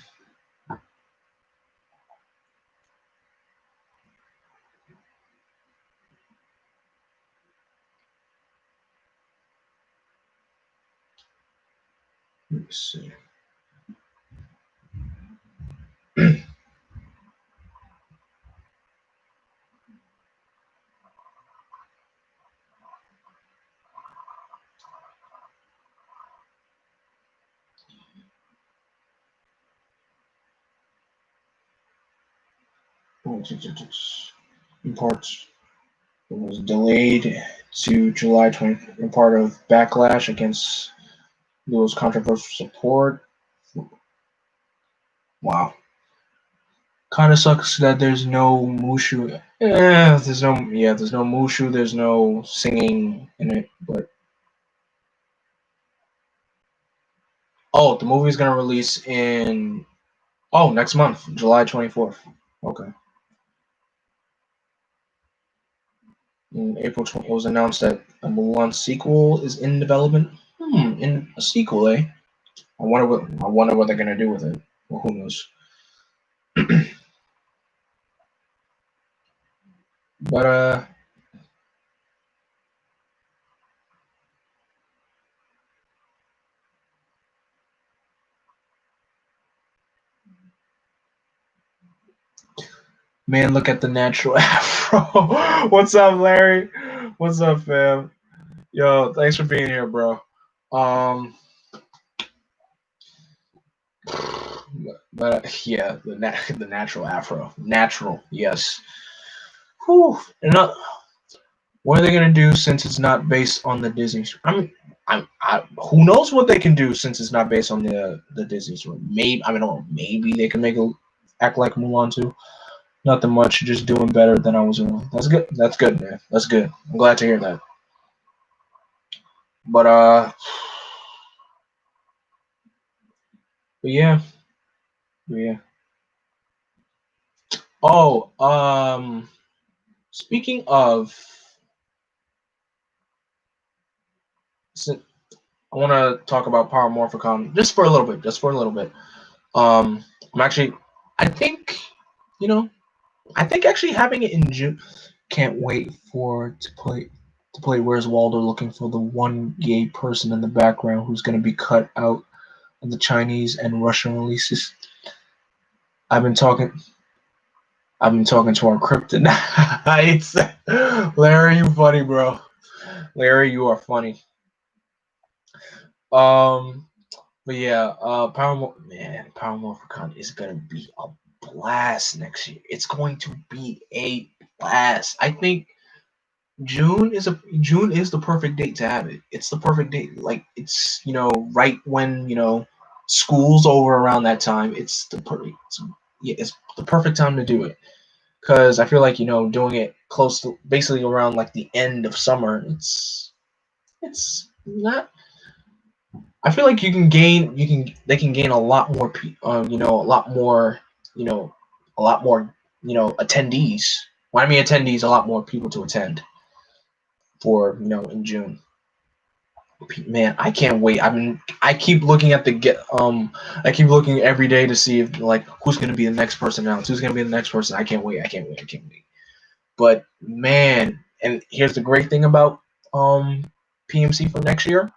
Let me see. in parts. It was delayed to July 20th in part of backlash against Luo's controversial support. Wow. Kind of sucks that there's no Mushu. There's no Mushu. There's no singing in it. But the movie's gonna release in next month, July 24th. Okay. In April 20, it was announced that a Mulan sequel is in development. In a sequel, eh? I wonder what they're gonna do with it. Well, who knows? But man, look at the natural afro. What's up, Larry? What's up, fam? Yo, thanks for being here, bro. Um, but yeah, the natural afro, natural, yes. Whew. What are they gonna do since it's not based on the Disney? Who knows what they can do since it's not based on the Disney story? Maybe I mean, maybe they can make it act like Mulan too. Nothing much, just doing better than I was doing. That's good. That's good, man. That's good. I'm glad to hear that. But yeah, yeah. Oh, speaking of, I want to talk about Power Morphicon just for a little bit. Just for a little bit. I'm actually, I think, you know, I think actually having it in June. Can't wait to play Where's Waldo, looking for the one gay person in the background who's going to be cut out of the Chinese and Russian releases. I've been talking to our kryptonites. Larry, you funny, bro. Larry, you are funny. But yeah, Power Morphicon is gonna be a blast next year. It's going to be a blast. I think June is the perfect date to have it. It's the perfect date. Like it's right when school's over around that time. It's the perfect time to do it. Because I feel like doing it close to basically around like the end of summer. It's not. I feel like they can gain a lot more a lot more attendees. When I mean attendees, a lot more people to attend for in June. Man, I can't wait. I keep looking at I keep looking every day to see if like who's gonna be the next person announced. Who's gonna be the next person? I can't wait. I can't wait. I can't wait. But man, and here's the great thing about PMC for next year.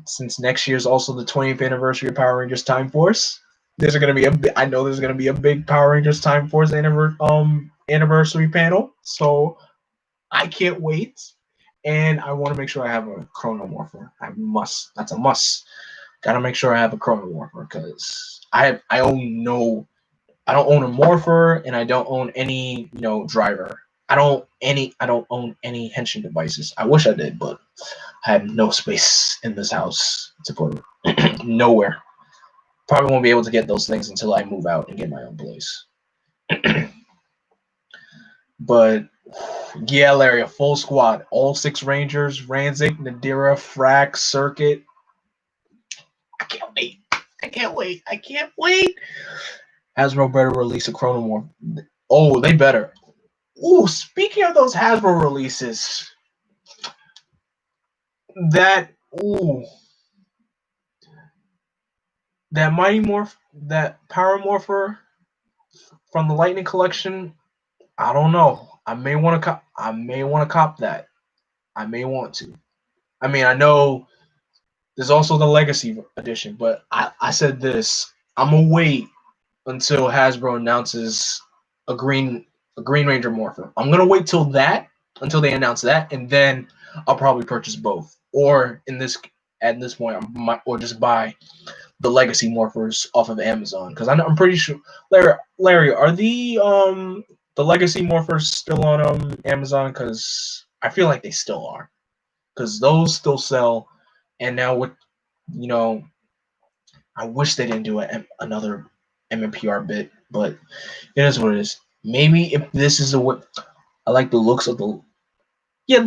Since next year is also the 20th anniversary of Power Rangers Time Force, I know there's gonna be a big Power Rangers Time Force anniversary panel. So I can't wait, and I want to make sure I have a Chronomorpher. I must. That's a must. Gotta make sure I have a Chronomorpher because I don't own a morpher, and I don't own any driver. I don't own any henshin devices. I wish I did, but I have no space in this house to put it. Nowhere. Probably won't be able to get those things until I move out and get my own place. But yeah, Larry, a full squad, all 6 Rangers, Ranzik, Nadira, Frack, Circuit. I can't wait. I can't wait. I can't wait. Hasbro better release a Chronomorph. Oh, they better. Ooh, speaking of those Hasbro releases, that Mighty Morph, that Power Morpher from the Lightning Collection, I don't know. I may want to cop that. I may want to. I mean, I know there's also the Legacy edition, but I said this. I'm gonna wait until Hasbro announces a Green Ranger Morpher. I'm gonna wait until they announce that, and then I'll probably purchase both. Or at this point, or just buy the Legacy Morphers off of Amazon because I'm pretty sure. Larry, are the the Legacy Morphers still on Amazon? Because I feel like they still are. Because those still sell, and now with you know, I wish they didn't do another MMPR bit, but it is what it is. Maybe if this is what I like the looks of the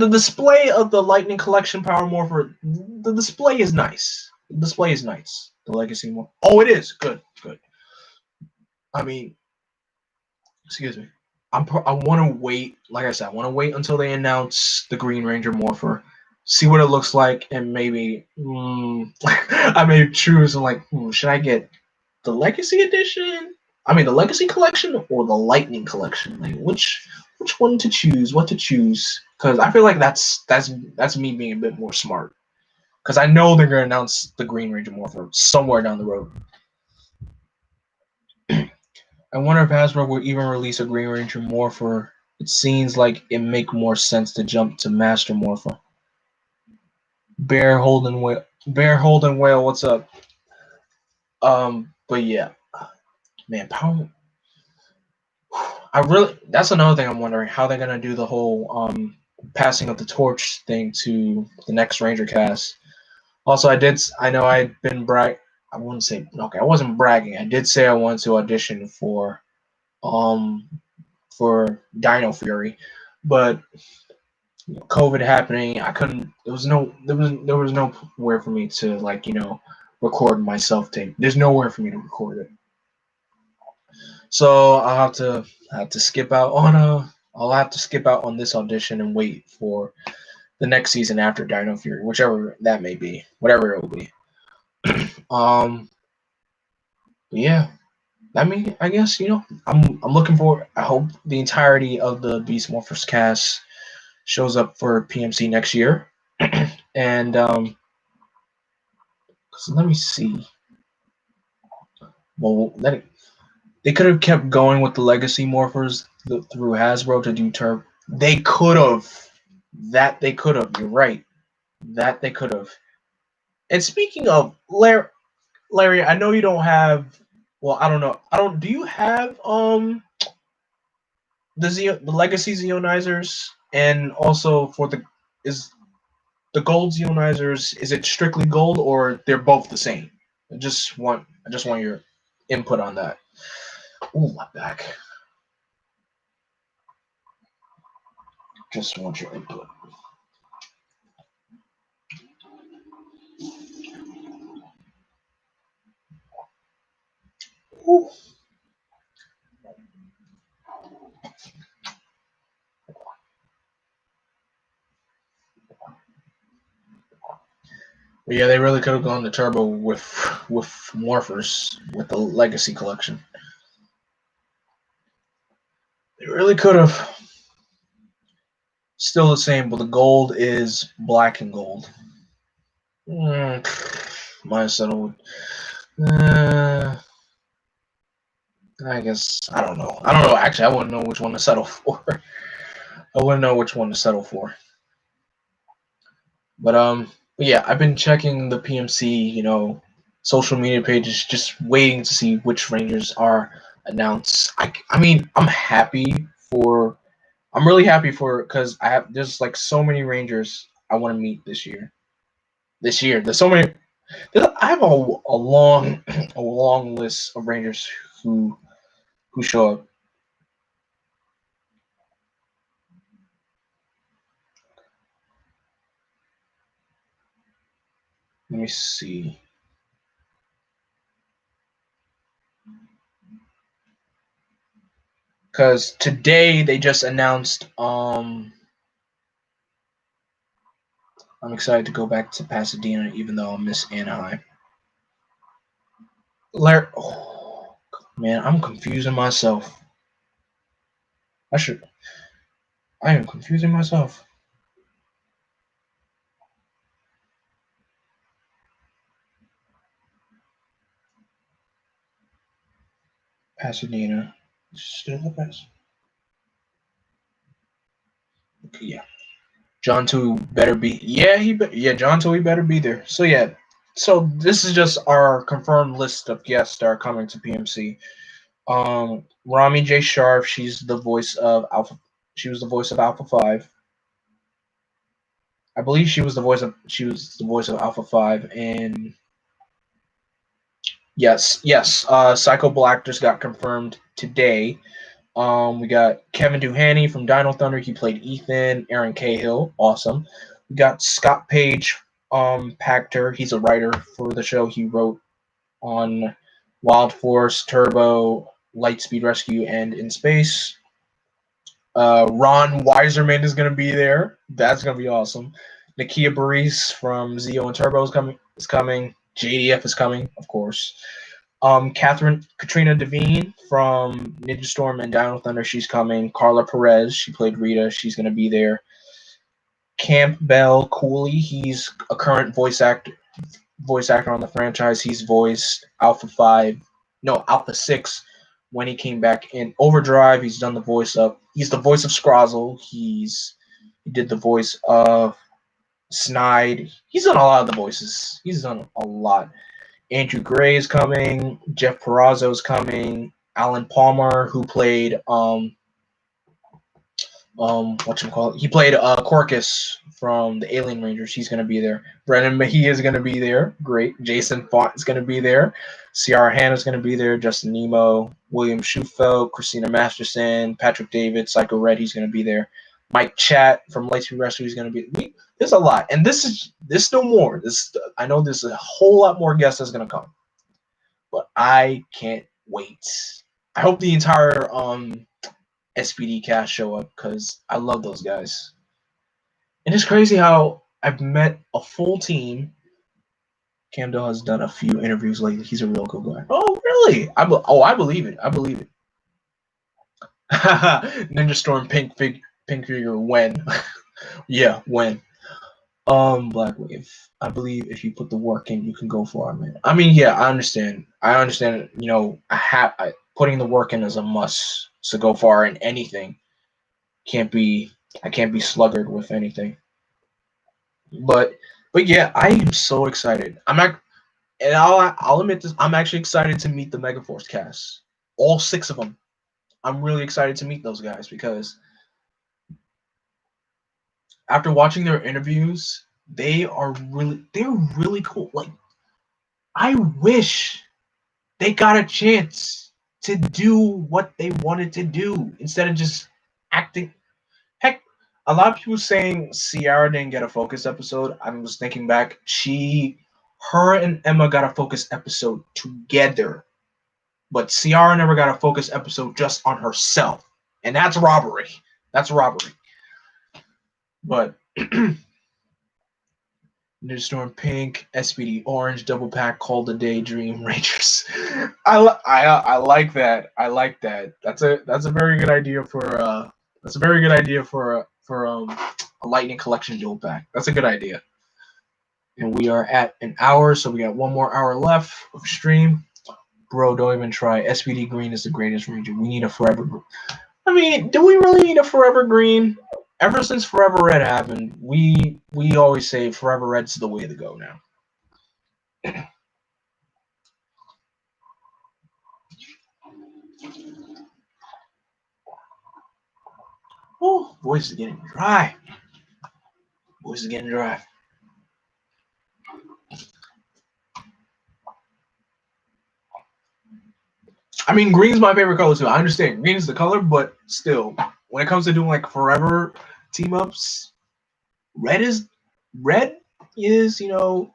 display of the Lightning Collection Power Morpher. The display is nice. The display is nice. The Legacy Morpher. Oh, it is good. I mean, excuse me. I want to wait. Like I said, I want to wait until they announce the Green Ranger Morpher, see what it looks like, and maybe I may choose. And should I get the Legacy Edition? I mean, the Legacy Collection or the Lightning Collection? Like, which one to choose? What to choose? Because I feel like that's me being a bit more smart. Because I know they're gonna announce the Green Ranger Morpher somewhere down the road. I wonder if Hasbro will even release a Green Ranger Morpher. It seems like it make more sense to jump to Master Morpher. Bear Holden Whale, what's up? But yeah, man, Power. That's another thing I'm wondering how they're gonna do the whole passing of the torch thing to the next Ranger cast. Also, I know I'd been I wouldn't say okay. I wasn't bragging. I did say I wanted to audition for Dino Fury, but COVID happening, I couldn't. There was nowhere for me to record myself tape. There's nowhere for me to record it. So I'll have to skip out on this audition and wait for the next season after Dino Fury, whichever that may be, whatever it will be. Yeah, I guess I'm looking for. I hope the entirety of the Beast Morphers cast shows up for PMC next year, and so let me see. Well, they could have kept going with the Legacy Morphers through Hasbro to do Turb. They could have. That they could have. You're right. That they could have. And speaking of Larry, I know you don't have. Well, I don't know. Do you have the Legacy Xeonizers, and also for the gold Xeonizers? Is it strictly gold, or they're both the same? I just want your input on that. Ooh, my back. Just want your input. Ooh. But yeah, they really could have gone to Turbo with Morphers with the Legacy collection. They really could have. Still the same, but the gold is black and gold. Might settle. I guess I don't know. Actually, I wouldn't know which one to settle for. But yeah, I've been checking the PMC, social media pages, just waiting to see which Rangers are announced. I mean, I'm really happy for because there's so many Rangers I want to meet this year. There's so many. I have a long list of Rangers who show up. Let me see. Because today they just announced. I'm excited to go back to Pasadena, even though I miss Anaheim. Oh, man, I'm confusing myself. I am confusing myself. Pasadena. Still the best. Okay, yeah. John Tui better be. Yeah, John Tui better be there. So yeah. So this is just our confirmed list of guests that are coming to PMC. Rami J. Sharp, she's the voice of Alpha. She was the voice of Alpha 5. I believe she was the voice of Alpha 5, and yes. Psycho Black just got confirmed today. We got Kevin Duhaney from Dino Thunder. He played Ethan. Aaron Cahill, awesome. We got Scott Page, Pactor. He's a writer for the show. He wrote on Wild Force, Turbo, Lightspeed Rescue, and In Space. Ron Weiserman is gonna be there. That's gonna be awesome. Nakia Burris from Zeo and Turbo is coming. JDF is coming, of course. Katrina Devine from Ninja Storm and Dino Thunder, she's coming. Carla Perez, she played Rita, she's gonna be there. Campbell Cooley, he's a current voice actor on the franchise. He's voiced Alpha 6 when he came back in Overdrive. He's the voice of Scrozzle. He did the voice of Snide. He's done a lot of the voices. He's done a lot. Andrew Gray is coming. Jeff Perazzo is coming. Alan Palmer, who played whatchamacallit? He played Corcus from the Alien Rangers. He's gonna be there. Brennan Mejia is gonna be there. Great. Jason Font is gonna be there. Ciara Hanna is gonna be there. Justin Nemo, William Schufeld, Christina Masterson, Patrick David, Psycho Red. He's gonna be there. Mike Chat from Lightspeed Rescue is gonna be. There's a lot, and there's still more. I know there's a whole lot more guests that's gonna come, but I can't wait. I hope the entire SPD cast show up because I love those guys. And it's crazy how I've met a full team. Camden has done a few interviews lately. He's a real cool guy. Oh, really? I believe it. I believe it. Ninja Storm pink figure when? Yeah, when? Black Wave. I believe if you put the work in, you can go far, man. I mean, yeah, I understand. You know, putting the work in is a must to go far in anything. I can't be sluggard with anything. But yeah, I am so excited. And I'll admit this. I'm actually excited to meet the Megaforce cast, all 6 of them. I'm really excited to meet those guys because after watching their interviews, they're really cool. Like, I wish they got a chance to do what they wanted to do instead of just acting. Heck, a lot of people saying Ciara didn't get a focus episode. I was thinking back. Her and Emma got a focus episode together, but Ciara never got a focus episode just on herself, and that's robbery. That's robbery. But Ninja Storm Pink, SPD Orange, Double Pack, Call the Daydream Rangers. I like that. I like that. That's a very good idea for a Lightning Collection dual pack. That's a good idea. And we are at an hour, so we got one more hour left of stream. Bro, don't even try. SPD Green is the greatest Ranger. We need a Forever Green. I mean, do we really need a Forever Green? Ever since Forever Red happened, we always say Forever Red's the way to go now. Oh, voice is getting dry. Voice is getting dry. I mean, green's my favorite color too. I understand green's the color, but still, when it comes to doing like forever team ups, red is red is the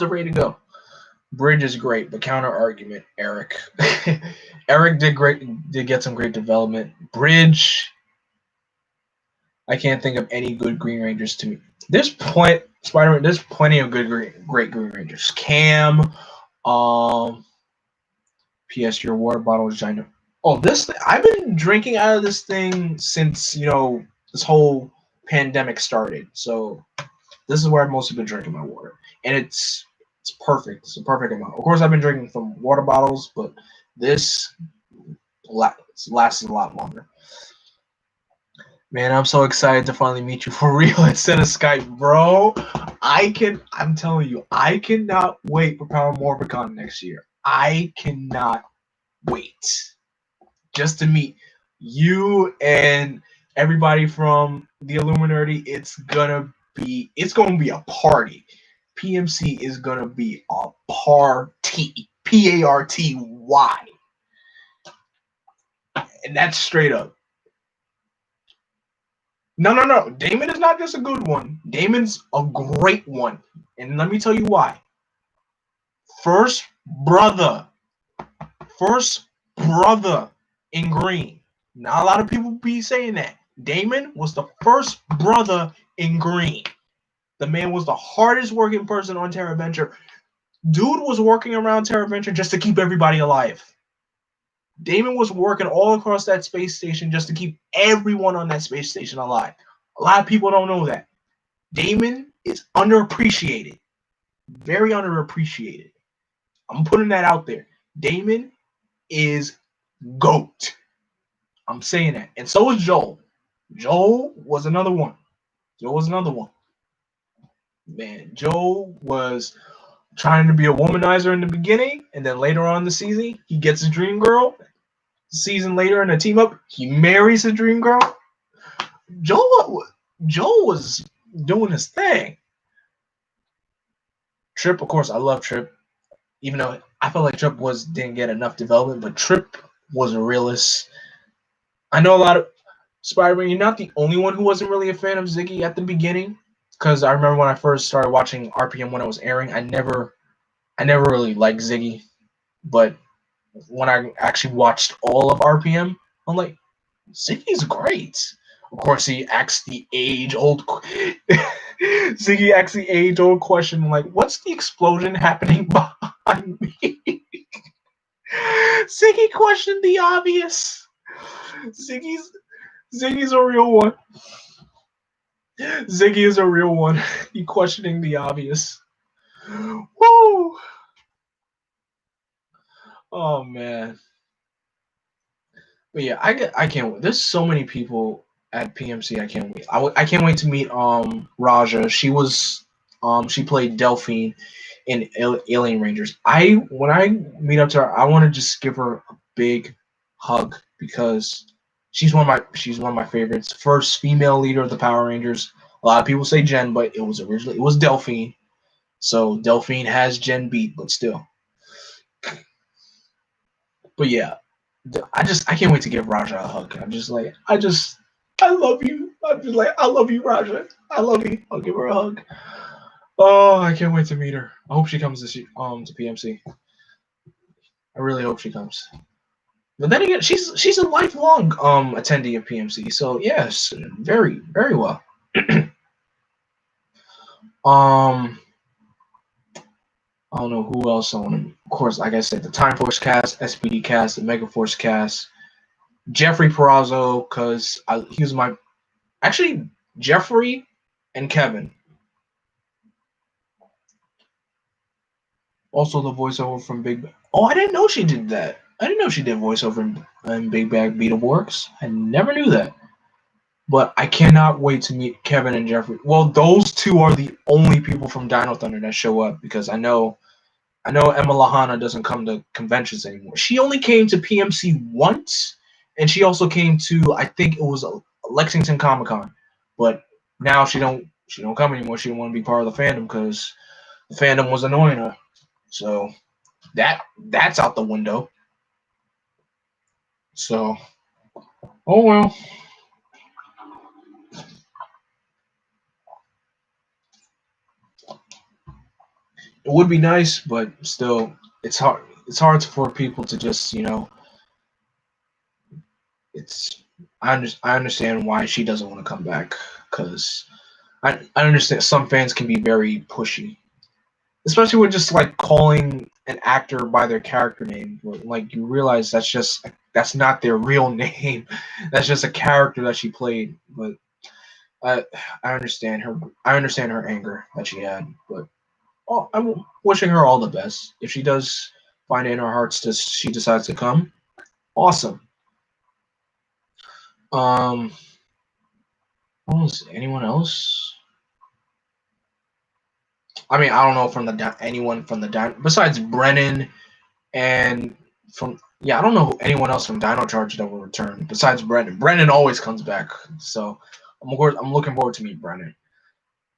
way to go. Bridge is great, but counter argument, Eric. Eric did get some great development. Bridge, I can't think of any good Green Rangers to me. There's Spider-Man. There's plenty of great Green Rangers. Cam, P.S. Your water bottle is giant. Oh, I've been drinking out of this thing since this whole pandemic started. So this is where I've mostly been drinking my water, and it's perfect. It's a perfect amount. Of course, I've been drinking from water bottles, but this lasts a lot longer. Man, I'm so excited to finally meet you for real instead of Skype, bro. I'm telling you, I cannot wait for Power Morbicon next year. I cannot wait just to meet you and everybody from the Illuminati. It's gonna be a party. PMC is gonna be a party. Party. And that's straight up. No. Damon is not just a good one. Damon's a great one. And let me tell you why. First brother. First brother in green. Not a lot of people be saying that. Damon was the first brother in green. The man was the hardest working person on Terra Venture. Dude was working around Terra Venture just to keep everybody alive. Damon was working all across that space station just to keep everyone on that space station alive. A lot of people don't know that. Damon is underappreciated. Very underappreciated. I'm putting that out there. Damon is GOAT. I'm saying that. And so is Joel. Joel was another one. Man, Joel was trying to be a womanizer in the beginning, and then later on in the season, he gets his dream girl. Season later in a team up, he marries his dream girl. Joel was doing his thing. Trip, of course, I love Trip. Even though I felt like Trip didn't get enough development, but Trip was a realist. I know a lot of Spider-Man, you're not the only one who wasn't really a fan of Ziggy at the beginning. Because I remember when I first started watching RPM when it was airing, I never really liked Ziggy. But when I actually watched all of RPM, I'm like, Ziggy's great. Of course, he asks the age-old Ziggy asks the age-old question, like, what's the explosion happening behind me? Ziggy questioned the obvious. Ziggy's a real one. Ziggy is a real one. He questioning the obvious. Woo! Oh man. But yeah, I can't wait. There's so many people at PMC. I can't wait. I can't wait to meet Raja. She played Delphine in Alien Rangers. When I meet up to her, I want to just give her a big hug because she's one of my favorites. First female leader of the Power Rangers. A lot of people say Jen, but it was Delphine. So Delphine has Jen beat, but still. But yeah, I can't wait to give Raja a hug. I love you. I'm just like, I love you, Raja. I love you. I'll give her a hug. Oh, I can't wait to meet her. I hope she comes to PMC. I really hope she comes. But then again, she's a lifelong attendee of PMC. So yes, very very well. I don't know who else on them. Of course, like I said, the Time Force cast, SPD cast, the Mega Force cast, Jeffrey Perazzo, because he was my Jeffrey and Kevin. Also, the voiceover from Big Bang. Oh, I didn't know she did that. I didn't know she did voiceover in Big Bang Beetleborgs. I never knew that. But I cannot wait to meet Kevin and Jeffrey. Well, those two are the only people from Dino Thunder that show up because I know Emma Lahana doesn't come to conventions anymore. She only came to PMC once, and she also came to, I think it was Lexington Comic Con, but now she don't come anymore. She didn't want to be part of the fandom because the fandom was annoying her. So that's out the window. So, oh well. It would be nice, but still, it's hard. It's hard for people to just, it's. I understand why she doesn't want to come back because I understand some fans can be very pushy, especially with just like calling an actor by their character name. Like you realize that's not their real name. That's just a character that she played. But I I understand her. I understand her anger that she had. But I'm wishing her all the best. If she does find it in her hearts to she decides to come, awesome. Um, anyone else? I mean, I don't know from anyone from the besides Brennan And from I don't know anyone else from Dino Charge that will return besides Brennan. Brennan always comes back, so I'm looking forward to meet Brennan.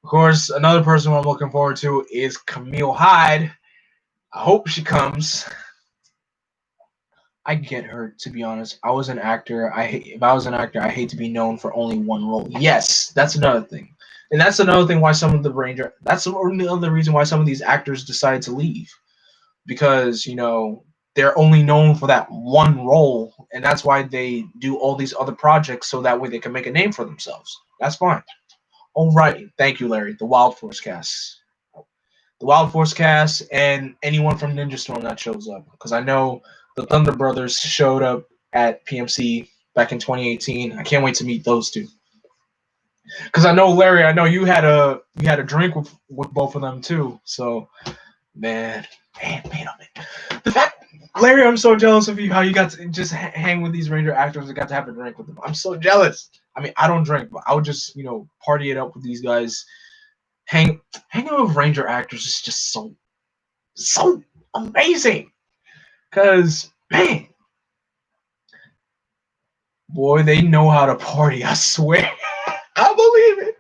Of course, another person I'm looking forward to is Camille Hyde. I hope she comes. I get her, to be honest. I was an actor. If I was an actor, I hate to be known for only one role. Yes, that's another thing, and that's another thing why some of the Ranger. That's another reason why some of these actors decide to leave, because they're only known for that one role, and that's why they do all these other projects so that way they can make a name for themselves. That's fine. All right, thank you, Larry. The Wild Force cast. The Wild Force cast, and anyone from Ninja Storm that shows up. Because I know the Thunder Brothers showed up at PMC back in 2018. I can't wait to meet those two. Because I know Larry, I know you had a drink with both of them too. So, man, the fact, Larry, I'm so jealous of you how you got to just hang with these Ranger actors and got to have a drink with them. I'm so jealous. I mean, I don't drink, but I would just party it up with these guys. Hanging with Ranger actors is just so amazing. Cause man, boy, they know how to party. I swear. I believe it.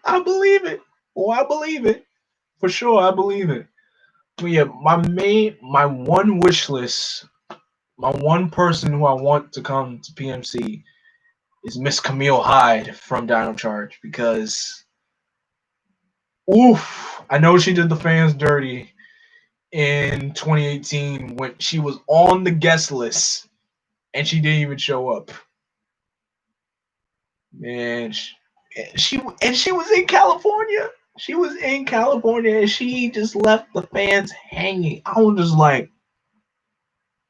I believe it. Oh, I believe it. For sure, I believe it. But yeah, my one wish list, my one person who I want to come to PMC is Miss Camille Hyde from Dino Charge, because oof, I know she did the fans dirty in 2018 when she was on the guest list and she didn't even show up. Man, she was in California. She was in California and she just left the fans hanging. I was just like,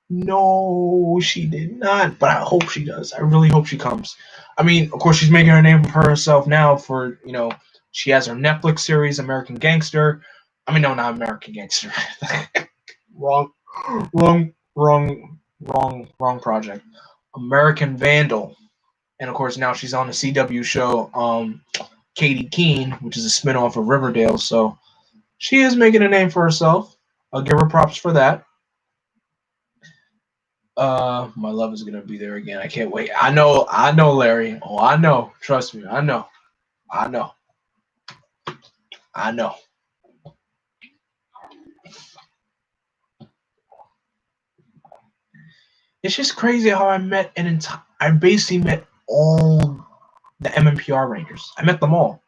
no, she did not. But I hope she does. I really hope she comes. I mean, of course, she's making her name for herself now. For she has her Netflix series, American Gangster. I mean, no, not American Gangster. wrong, wrong project. American Vandal. And of course, now she's on the CW show, Katie Keene, which is a spinoff of Riverdale. So she is making a name for herself. I'll give her props for that. My love is gonna be there again. I can't wait. I know, Larry. Oh, I know. Trust me, I know. It's just crazy how I basically met all the MMPR Rangers. I met them all.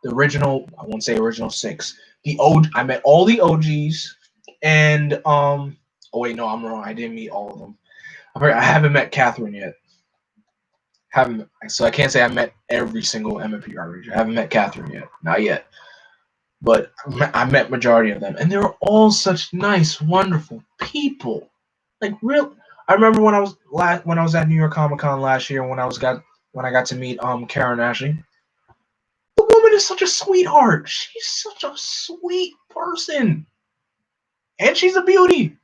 The original, I won't say original 6. I met all the OGs, and oh wait, no, I'm wrong. I didn't meet all of them. I haven't met Catherine yet. So I can't say I met every single MMPR Ranger. I haven't met Catherine yet, not yet. But I met majority of them, and they were all such nice, wonderful people. Like real. I remember when I was at New York Comic Con last year when I got to meet Karen Ashley. The woman is such a sweetheart. She's such a sweet person, and she's a beauty.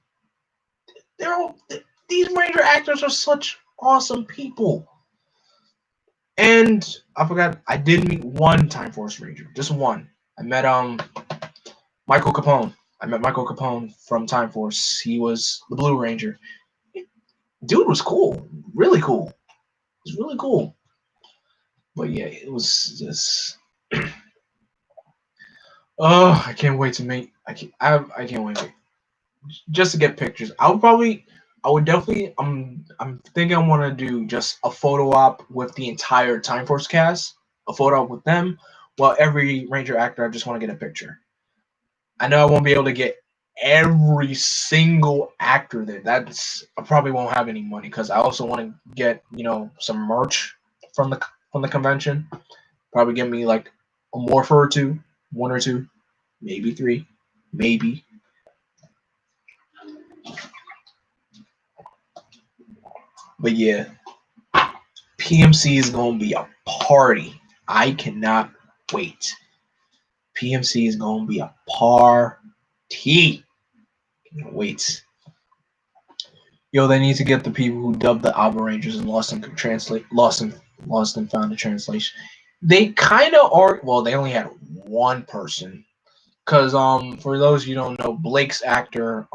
These Ranger actors are such awesome people. And I forgot, I did meet one Time Force Ranger, just one. I met Michael Capone. I met Michael Capone from Time Force. He was the Blue Ranger. Dude was cool, really cool. It was really cool. But yeah, it was just. Oh, I can't wait to meet. I can't wait just to get pictures. I would definitely. I'm thinking I want to do just a photo op with the entire Time Force cast. A photo op with them. Well, every Ranger actor, I just want to get a picture. I know I won't be able to get every single actor there. I probably won't have any money because I also want to get some merch from the convention. Probably get me like a morpher or two, one or two, maybe 3, maybe. But yeah, PMC is gonna be a party. I cannot wait. PMC is gonna be a party. Can't wait. Yo, they need to get the people who dubbed the Alba Rangers and Lost and Found in Translation. They kind of are. Well, they only had one person. Cause for those you don't know, Blake's actor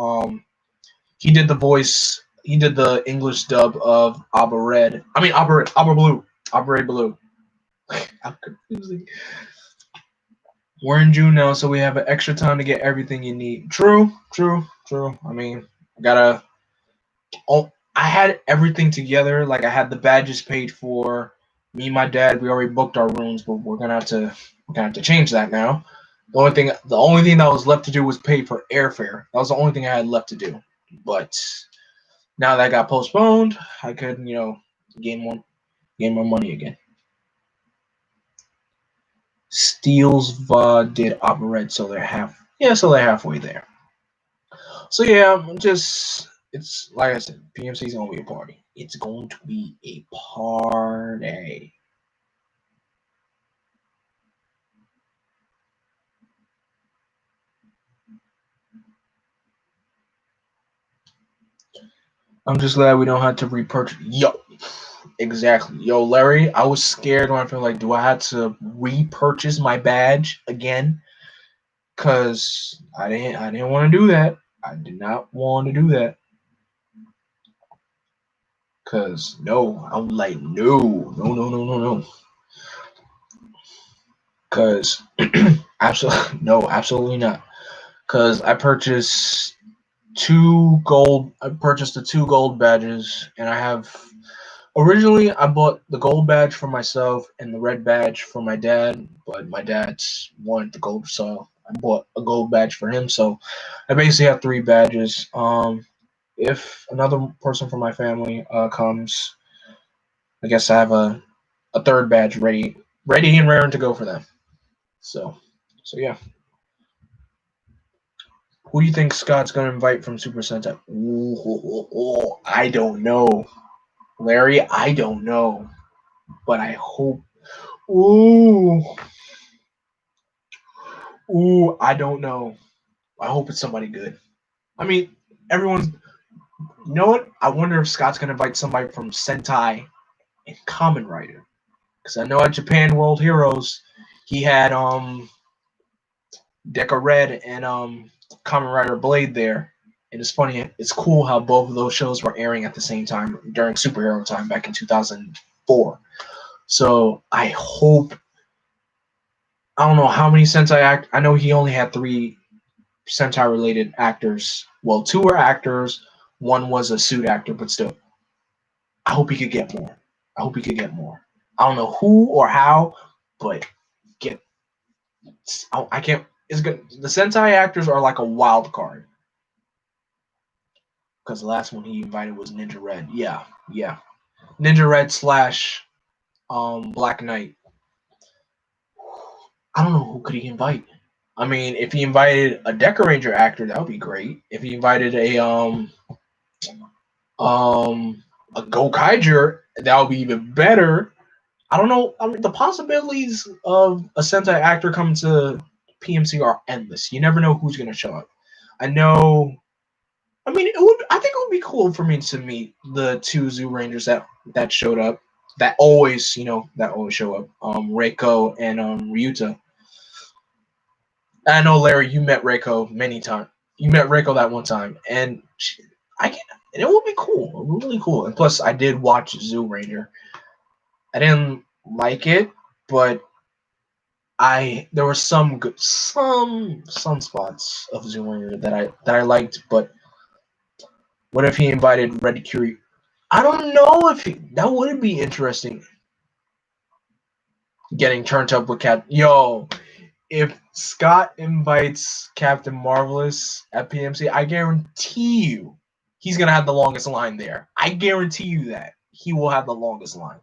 He did the voice. He did the English dub of Abba Red. I mean Abba Blue. Abba Red Blue. I'm confusing. We're in June now, so we have an extra time to get everything you need. True. I mean, I gotta. Oh, I had everything together. Like I had the badges paid for. Me and my dad, we already booked our rooms, but we're gonna have to change that now. The only thing that was left to do was pay for airfare. That was the only thing I had left to do. But now that got postponed, I could, gain my money again. Steelsva did Opera, so they're halfway there. So yeah, it's like I said, PMC is gonna be a party. It's going to be a party. I'm just glad we don't have to repurchase. Yo, exactly. Yo, Larry, I was scared when I feel like, do I have to repurchase my badge again? Cause I didn't want to do that. I did not want to do that. Cause no, I'm like no. Cause absolutely no, absolutely not. Cause I purchased the two gold badges, and I have originally I bought the gold badge for myself and the red badge for my dad, but my dad's wanted the gold, so I bought a gold badge for him. So I basically have three badges. If another person from my family comes, I guess I have a third badge ready and raring to go for them. So yeah. Who do you think Scott's gonna invite from Super Sentai? Ooh, I don't know, Larry. I don't know, but I hope. Ooh, I don't know. I hope it's somebody good. I mean, everyone's. You know what? I wonder if Scott's gonna invite somebody from Sentai and Kamen Rider, because I know at Japan World Heroes, he had Deca Red and Kamen Rider Blade there. And it's funny, it's cool how both of those shows were airing at the same time during superhero time back in 2004. So I hope, I don't know how many Sentai I know he only had three Sentai related actors. Well, two were actors, one was a suit actor, but still, I hope he could get more. I hope he could get more. I don't know who or how, but get. I can't. It's good. The Sentai actors are like a wild card. Because the last one he invited was Ninja Red. Yeah. Ninja Red slash Black Knight. I don't know who could he invite. I mean, if he invited a Deca Ranger actor, that would be great. If he invited a Gokaiger, that would be even better. I don't know. I mean, the possibilities of a Sentai actor coming to PMC are endless. You never know who's gonna show up. I know. I mean, it would. I think it would be cool for me to meet the two Zoo Rangers that showed up. That always show up. Reiko and Ryuta. I know, Larry, you met Reiko many times. You met Reiko that one time, and and it would be cool, really cool. And plus, I did watch Zoo Ranger. I didn't like it, but there were some good some spots of Zoo Ranger that I liked. But what if he invited Red Curie? I don't know if that would be interesting. Getting turned up with Cat. Yo, if Scott invites Captain Marvelous at PMC, I guarantee you he's gonna have the longest line there. I guarantee you that he will have the longest line.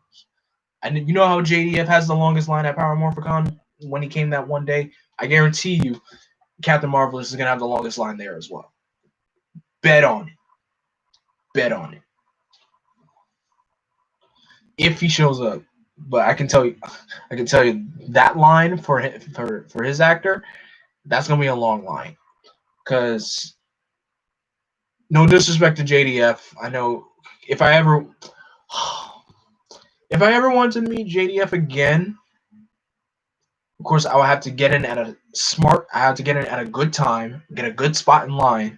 And you know how JDF has the longest line at Power Morphicon when he came that one day? I guarantee you Captain Marvelous is gonna have the longest line there as well. Bet on it. Bet on it. If he shows up. But I can tell you that line for his actor, that's gonna be a long line. Cause no disrespect to JDF, I know if I ever want to meet JDF again, of course I will have to get in at I have to get in at a good time, get a good spot in line,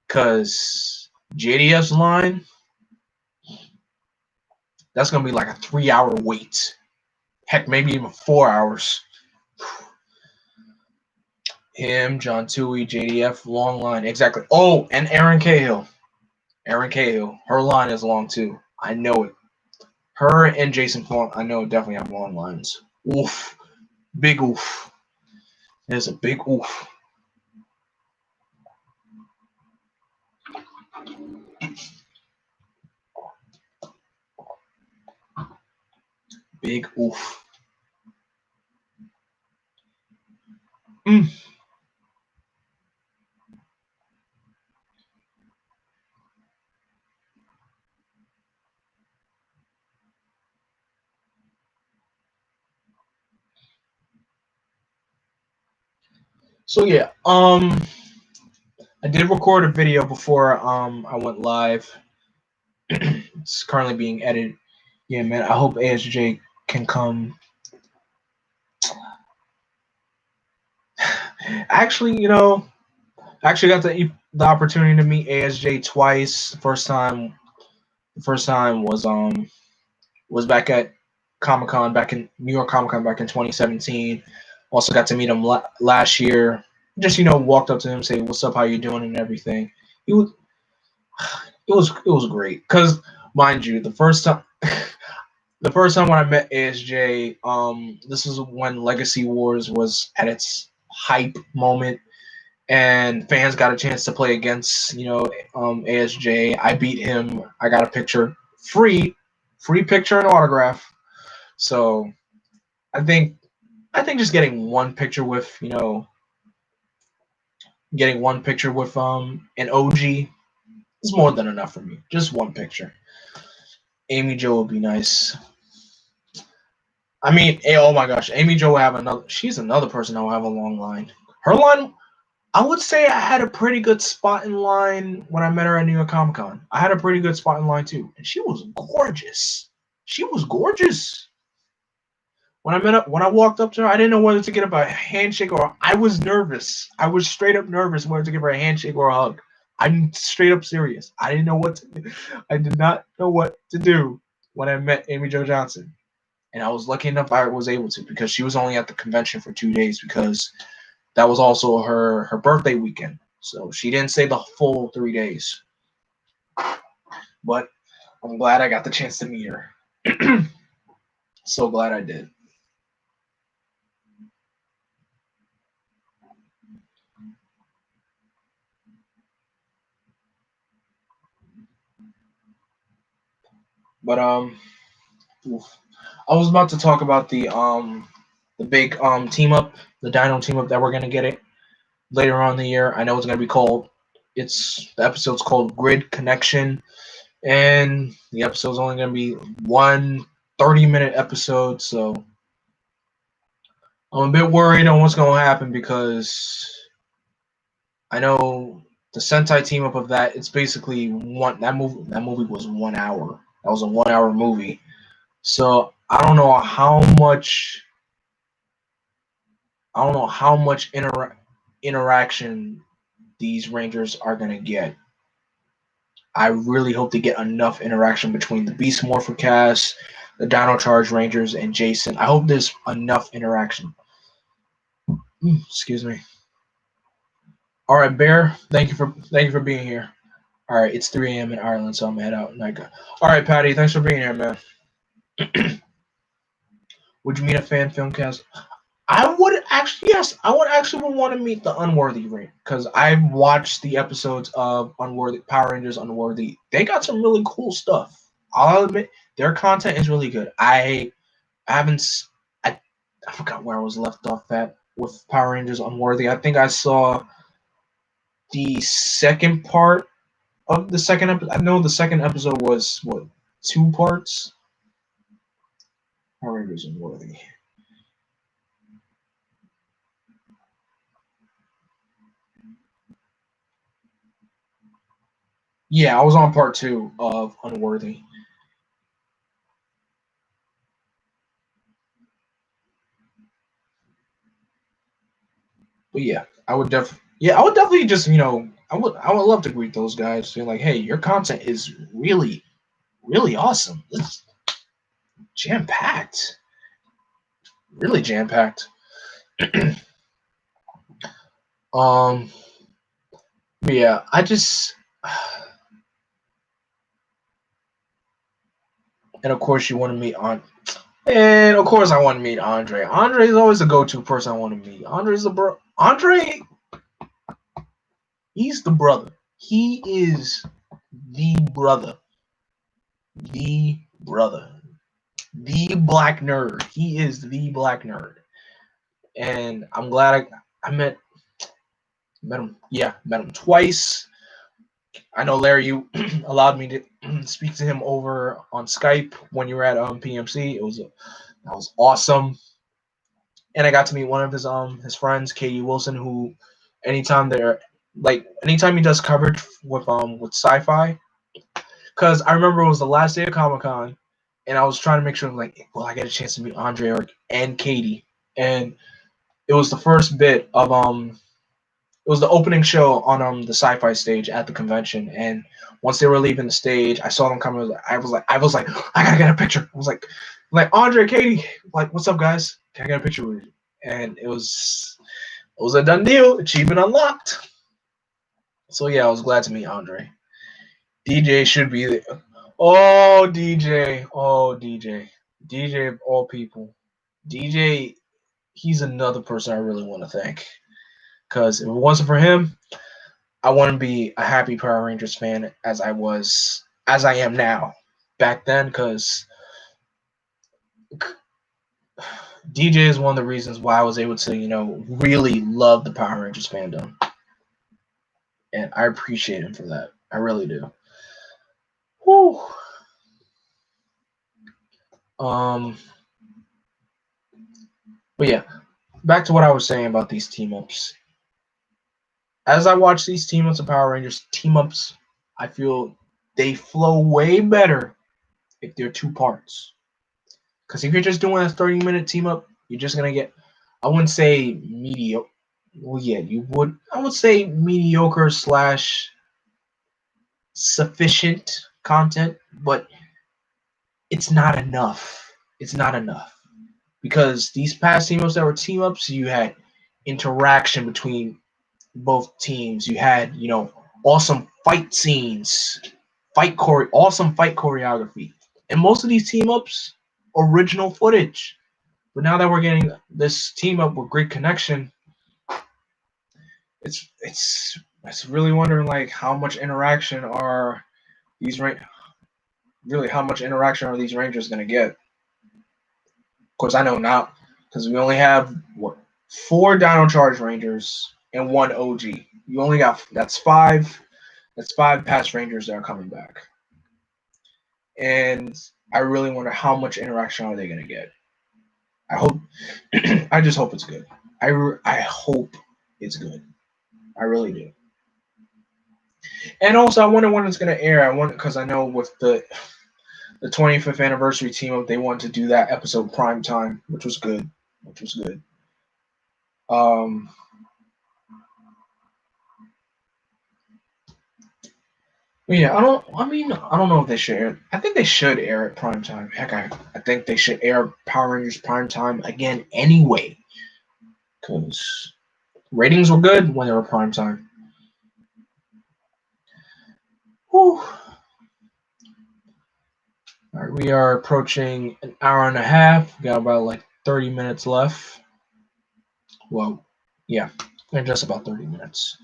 cause JDF's line, that's gonna be like a 3-hour wait. Heck, maybe even 4 hours. Him, John Tui, JDF, long line. Exactly. Oh, and Aaron Cahill. Aaron Cahill. Her line is long too. I know it. Her and Jason Fong, I know definitely have long lines. Oof. Big oof. There's a big oof. Big oof. Mm. So yeah, I did record a video before I went live. It's currently being edited. Yeah, man. I hope ASJ can come. Actually, I actually got the opportunity to meet ASJ twice. The first time was back at Comic Con back in New York Comic Con back in 2017. Also got to meet him last year. Just walked up to him, say what's up, how you doing, and everything. He was it was great because mind you, the first time when I met ASJ, this is when Legacy Wars was at its hype moment, and fans got a chance to play against ASJ. I beat him. I got a picture, free picture and autograph. So I think just getting one picture with an OG is more than enough for me. Just one picture. Amy Jo would be nice. I mean, oh my gosh, Amy Jo will have another. She's another person that will have a long line. Her line, I would say I had a pretty good spot in line when I met her at New York Comic Con. I had a pretty good spot in line too, and she was gorgeous. She was gorgeous. When I walked up to her, I didn't know whether to get up a handshake or I was nervous. I was straight up nervous whether to give her a handshake or a hug. I'm straight up serious. I didn't know what to do. I did not know what to do when I met Amy Jo Johnson. And I was lucky enough I was able to because she was only at the convention for 2 days because that was also her birthday weekend. So she didn't stay the full 3 days. But I'm glad I got the chance to meet her. So glad I did. But oof. I was about to talk about the big team up, the Dino team up that we're gonna get it later on in the year. I know it's gonna be called. The episode's called Grid Connection, and the episode's only gonna be one 30-minute episode. So I'm a bit worried on what's gonna happen because I know the Sentai team up of that. It's basically that movie. That movie was 1 hour. That was a 1 hour movie. So I don't know how much interaction these Rangers are gonna get. I really hope to get enough interaction between the Beast Morpher cast, the Dino Charge Rangers, and Jason. I hope there's enough interaction. Excuse me. All right, Bear. Thank you for being here. All right, it's 3 a.m. in Ireland, so I'm gonna head out. All right, Patty. Thanks for being here, man. Would you meet a fan film cast? I would actually, yes, I would actually want to meet the Unworthy Ring because I've watched the episodes of Unworthy Power Rangers Unworthy. They got some really cool stuff. I'll admit their content is really good. I haven't I forgot where I was left off at with Power Rangers Unworthy. I think I saw the second part of the second episode. I know the second episode was what, 2 parts. Power Rangers Unworthy. Yeah, I was on part 2 of Unworthy. But yeah, I would definitely just I would love to greet those guys. They're like, hey, your content is really really awesome. It's jam packed, really jam packed. um, but yeah, I just and of course you want to meet on. And of course, I want to meet Andre. Andre is always the go-to person I want to meet. Andre's the bro. Andre, he's the brother. He is the brother. The brother. The black nerd. He is the black nerd. And I'm glad I met him. Yeah, met him twice. I know, Larry, you allowed me to speak to him over on Skype when you were at PMC. That was awesome. And I got to meet one of his friends, Katie Wilson, who anytime he does coverage with sci-fi, because I remember it was the last day of Comic-Con, and I was trying to make sure I get a chance to meet Andre Eric and Katie, and it was the first bit of it was the opening show on the sci-fi stage at the convention, and once they were leaving the stage, I saw them coming. I was like, I gotta get a picture. I was like Andre, Katie, like, what's up, guys? Can I get a picture with you? And it was a done deal. Achievement unlocked. So yeah, I was glad to meet Andre. DJ should be there. Oh, DJ. Oh, DJ. DJ of all people. DJ, he's another person I really want to thank. Because if it wasn't for him, I wouldn't be a happy Power Rangers fan as I am now. Back then, because DJ is one of the reasons why I was able to, really love the Power Rangers fandom. And I appreciate him for that. I really do. Whew. But yeah, back to what I was saying about these team-ups. As I watch these team-ups of Power Rangers team-ups, I feel they flow way better if they're two parts. Because if you're just doing a 30-minute team-up, you're just going to get, I wouldn't say mediocre. Well, yeah, you would. I would say mediocre / sufficient content, but it's not enough. It's not enough. Because these past team-ups that were team-ups, you had interaction between both teams. You had, awesome fight scenes, awesome fight choreography. And most of these team-ups, original footage. But now that we're getting this team-up with great connection, it's really wondering how much interaction are these how much interaction are these Rangers going to get? Of course, I know now because we only have 4 Dino Charge Rangers and 1 OG. You only got that's 5 past Rangers that are coming back, and I really wonder how much interaction are they going to get. I just hope it's good. I hope it's good. I really do. And also, I wonder when it's going to air. Because I know with the 25th anniversary team-up, they wanted to do that episode prime time, which was good. Yeah, I don't know if they should air. I think they should air it prime time. Heck, I think they should air Power Rangers prime time again anyway. Because ratings were good when they were prime time. Whew. All right, we are approaching an hour and a half. We got about 30 minutes left. Well, yeah, just about 30 minutes.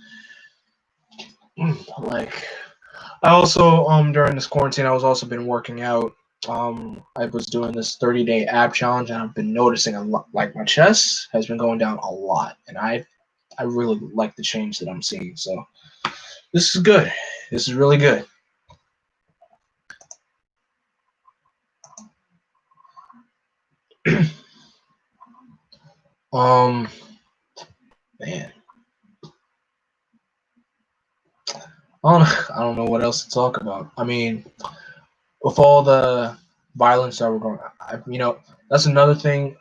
I also during this quarantine, I was also been working out. I was doing this 30-day ab challenge, and I've been noticing a lot. My chest has been going down a lot, and I really like the change that I'm seeing. So this is good. This is really good. Man. I don't know what else to talk about. I mean, with all the violence that we're going, that's another thing.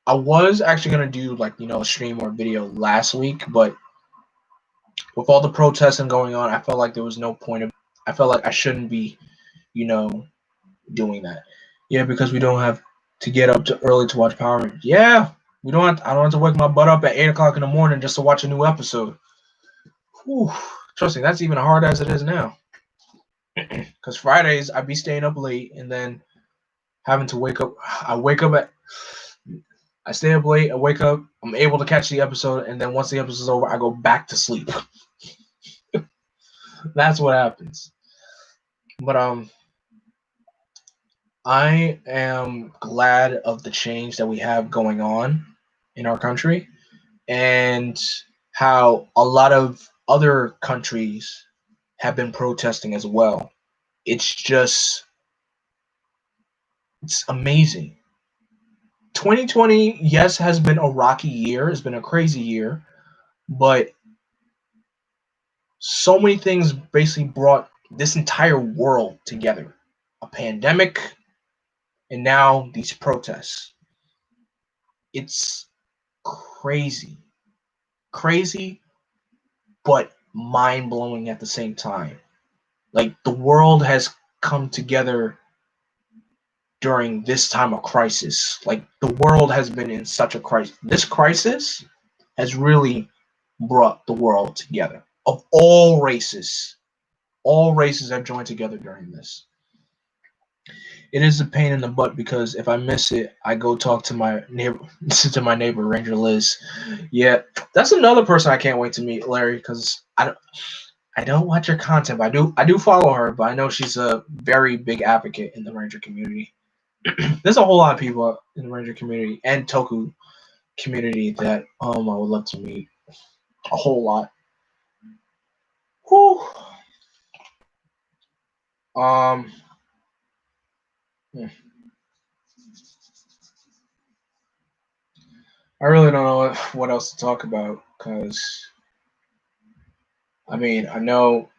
I was actually gonna do a stream or video last week, but with all the protesting going on, I felt like there was no point of. I felt like I shouldn't be, you know, doing that. Yeah, because we don't have to get up too early to watch Power Rangers. Yeah, we don't. I don't have to wake my butt up at 8 o'clock in the morning just to watch a new episode. Whew. Trust me, that's even hard as it is now. Because Fridays I'd be staying up late and then having to wake up. I wake up at. I stay up late. I wake up. I'm able to catch the episode, and then once the episode's over, I go back to sleep. That's what happens. But I am glad of the change that we have going on in our country and how a lot of other countries have been protesting as well. It's just, it's amazing. 2020, yes, has been a rocky year. It's been a crazy year, but so many things basically brought this entire world together. A pandemic, and now these protests. It's crazy. Crazy, but mind blowing at the same time. Like the world has come together during this time of crisis. Like the world has been in such a crisis. This crisis has really brought the world together of all races. All races have joined together during this. It is a pain in the butt because if I miss it, I go talk to my neighbor, to my neighbor Ranger Liz. Yeah, that's another person I can't wait to meet, Larry, because I don't watch her content. But I do follow her, but I know she's a very big advocate in the Ranger community. There's a whole lot of people in the Ranger community and Toku community that I would love to meet. A whole lot. Whew. Um. hmm. I really don't know what else to talk about because I mean I know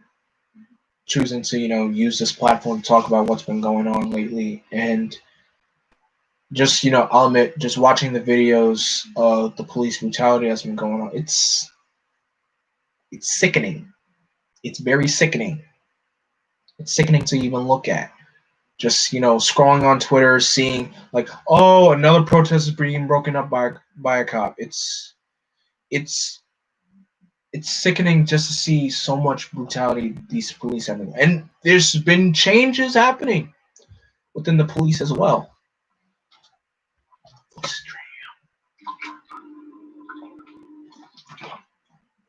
choosing to use this platform to talk about what's been going on lately and just I'll admit just watching the videos of the police brutality that's been going on, it's sickening. It's very sickening. It's sickening to even look at. Just scrolling on Twitter, seeing like, oh, another protest is being broken up by a cop. It's it's sickening just to see so much brutality these police having, and there's been changes happening within the police as well.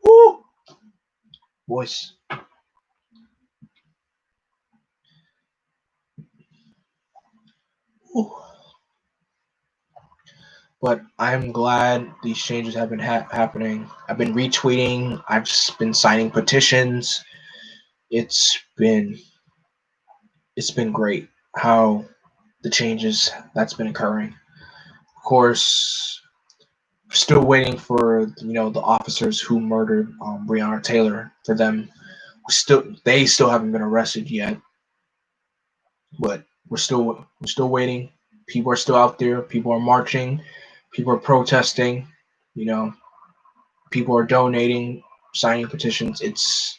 Woo! Boys. Woo. But I'm glad these changes have been happening. I've been retweeting. I've been signing petitions. It's been it's been great how the changes that's been occurring. Of course, still waiting for the officers who murdered Breonna Taylor for them. They still haven't been arrested yet, but we're still waiting. People are still out there. People are marching. People are protesting. You know, people are donating, signing petitions. It's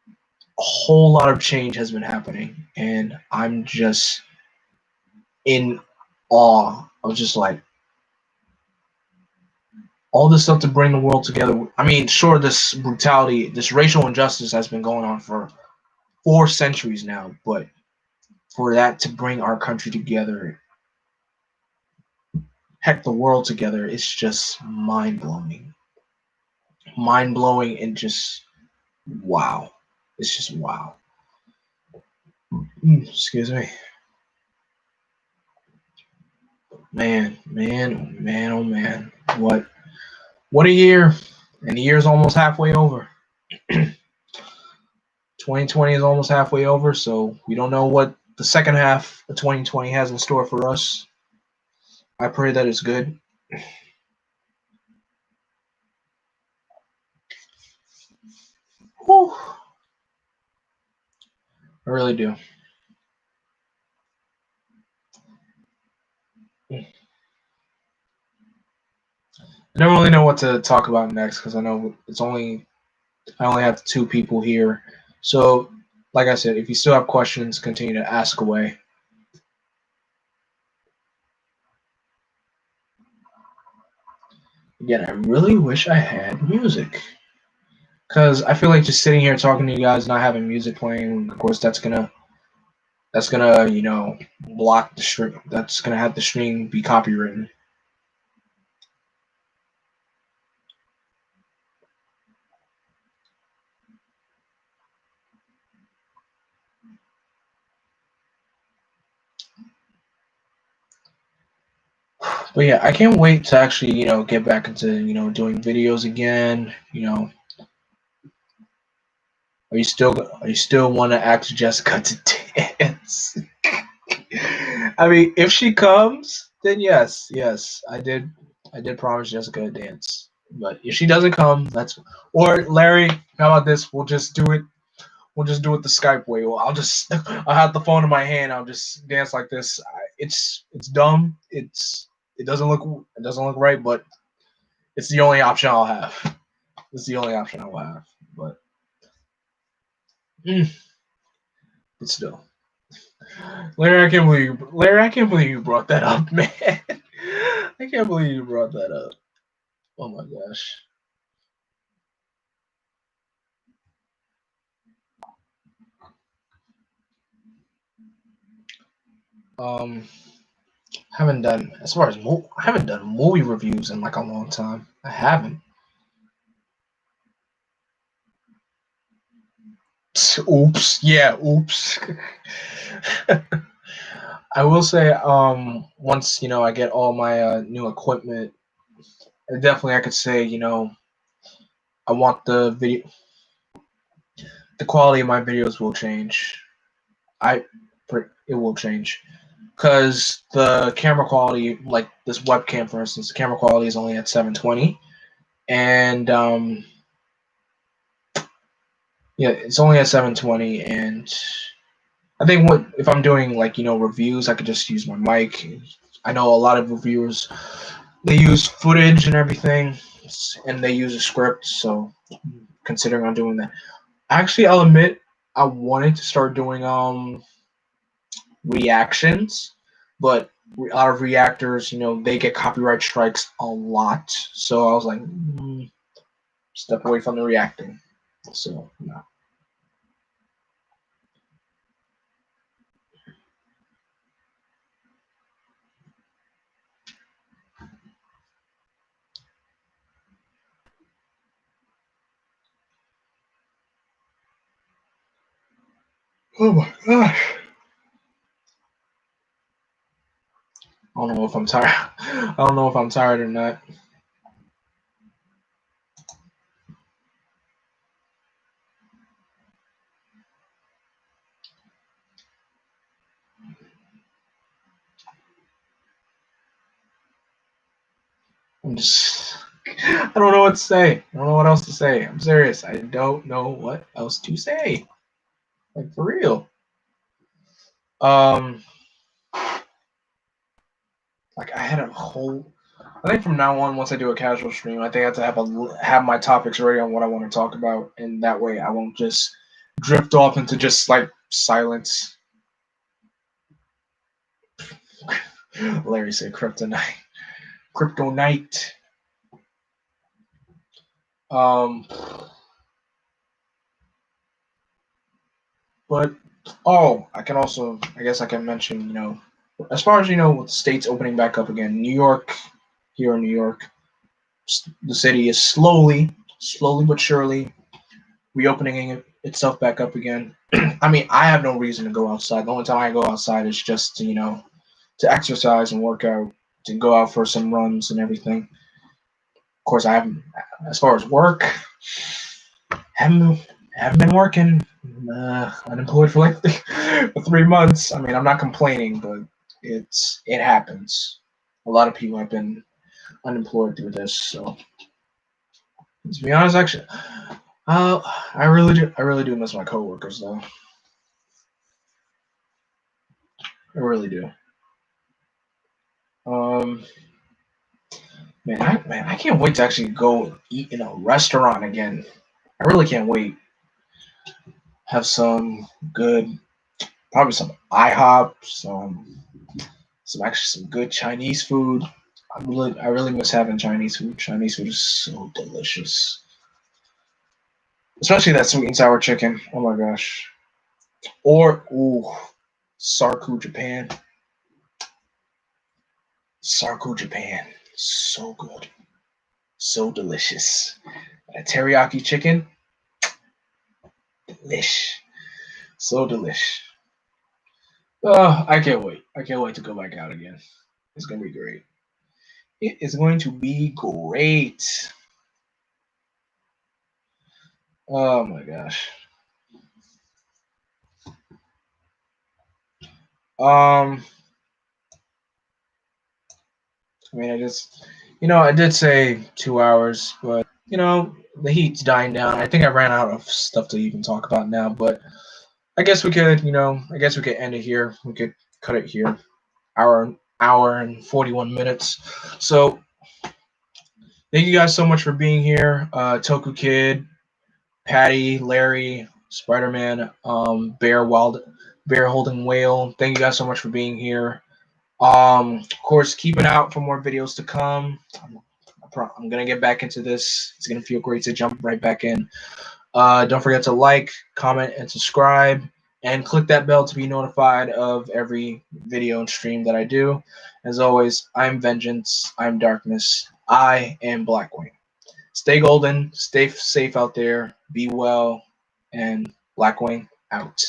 a whole lot of change has been happening, and I'm just in awe. I was just like, all this stuff to bring the world together. I mean, sure, this brutality, this racial injustice has been going on for 4 centuries now, but for that to bring our country together, heck, the world together, it's just mind blowing. Mind blowing and just wow. It's just wow. Excuse me. Man, oh man. What a year. And the year's almost halfway over. 2020 is almost halfway over, so we don't know what the second half of 2020 has in store for us. I pray that it's good. Whew. I really do. I don't really know what to talk about next because I know it's only I only have two people here. So, like I said, if you still have questions, continue to ask away. Again, I really wish I had music. Because I feel like just sitting here talking to you guys, not having music playing, of course, that's gonna block the stream. That's gonna have the stream be copywritten. But yeah, I can't wait to actually get back into doing videos again. Are you still want to ask Jessica to dance? I mean, if she comes, then yes, I did promise Jessica a dance. But if she doesn't come, that's or Larry. How about this? We'll just do it. We'll just do it the Skype way. Well, I'll have the phone in my hand. I'll just dance like this. It's dumb. It doesn't look right, but it's the only option I'll have. It's the only option I'll have. But mm, but still, Larry, I can't believe you brought that up, man. I can't believe you brought that up. Oh my gosh. Um, haven't done as far as I haven't done movie reviews in like a long time. I haven't. Oops. Yeah. Oops. I will say, once I get all my new equipment, definitely I could say, I want the quality of my videos will change. I, it will change because the camera quality, like this webcam, for instance, the camera quality is only at 720, and yeah, it's only at 720, and I think what if I'm doing like reviews, I could just use my mic. I know a lot of reviewers they use footage and everything, and they use a script. So considering I'm doing that, actually, I'll admit I wanted to start doing reactions, but a lot of reactors, they get copyright strikes a lot. So I was like, step away from the reacting. So no. Oh my gosh. I don't know if I'm tired. I don't know if I'm tired or not. I'm just. I don't know what to say. I don't know what else to say. I'm serious. I don't know what else to say. Like for real. Um, like I had a whole. I think from now on, once I do a casual stream, I think I have to have my topics ready on what I want to talk about, and that way I won't just drift off into just like silence. Larry said kryptonite. Kryptonite. Um, but I can also, I guess I can mention, as far as with states opening back up again, New York, here in New York, the city is slowly but surely reopening itself back up again. I mean, I have no reason to go outside. The only time I go outside is just to, to exercise and work out, to go out for some runs and everything. Of course, I haven't, as far as work, haven't haven't been working. I'm, unemployed for like for 3 months. I mean, I'm not complaining, but it happens. A lot of people have been unemployed through this. So to be honest, actually, I really do miss my coworkers though. I really do. Um, man, I can't wait to actually go eat in a restaurant again. I really can't wait. Have some good, probably some IHOP, some good Chinese food. I really miss having Chinese food. Chinese food is so delicious, especially that sweet and sour chicken. Oh my gosh! Or Sarku Japan. Sarku Japan, so good, so delicious. That teriyaki chicken, delish, so delish. Oh, I can't wait. I can't wait to go back out again. It's gonna be great. It is going to be great. Oh my gosh. Um, I mean, I did say 2 hours, but the heat's dying down. I think I ran out of stuff to even talk about now, but I guess we could end it here. We could cut it here. Hour and 41 minutes. So thank you guys so much for being here. Toku Kid, Patty, Larry, Spider Man, Bear Holding Whale. Thank you guys so much for being here. Of course, keep an eye out for more videos to come. I'm gonna get back into this. It's gonna feel great to jump right back in. Don't forget to like, comment, and subscribe, and click that bell to be notified of every video and stream that I do. As always, I'm Vengeance, I'm Darkness, I am Blackwing. Stay golden, stay safe out there, be well, and Blackwing out.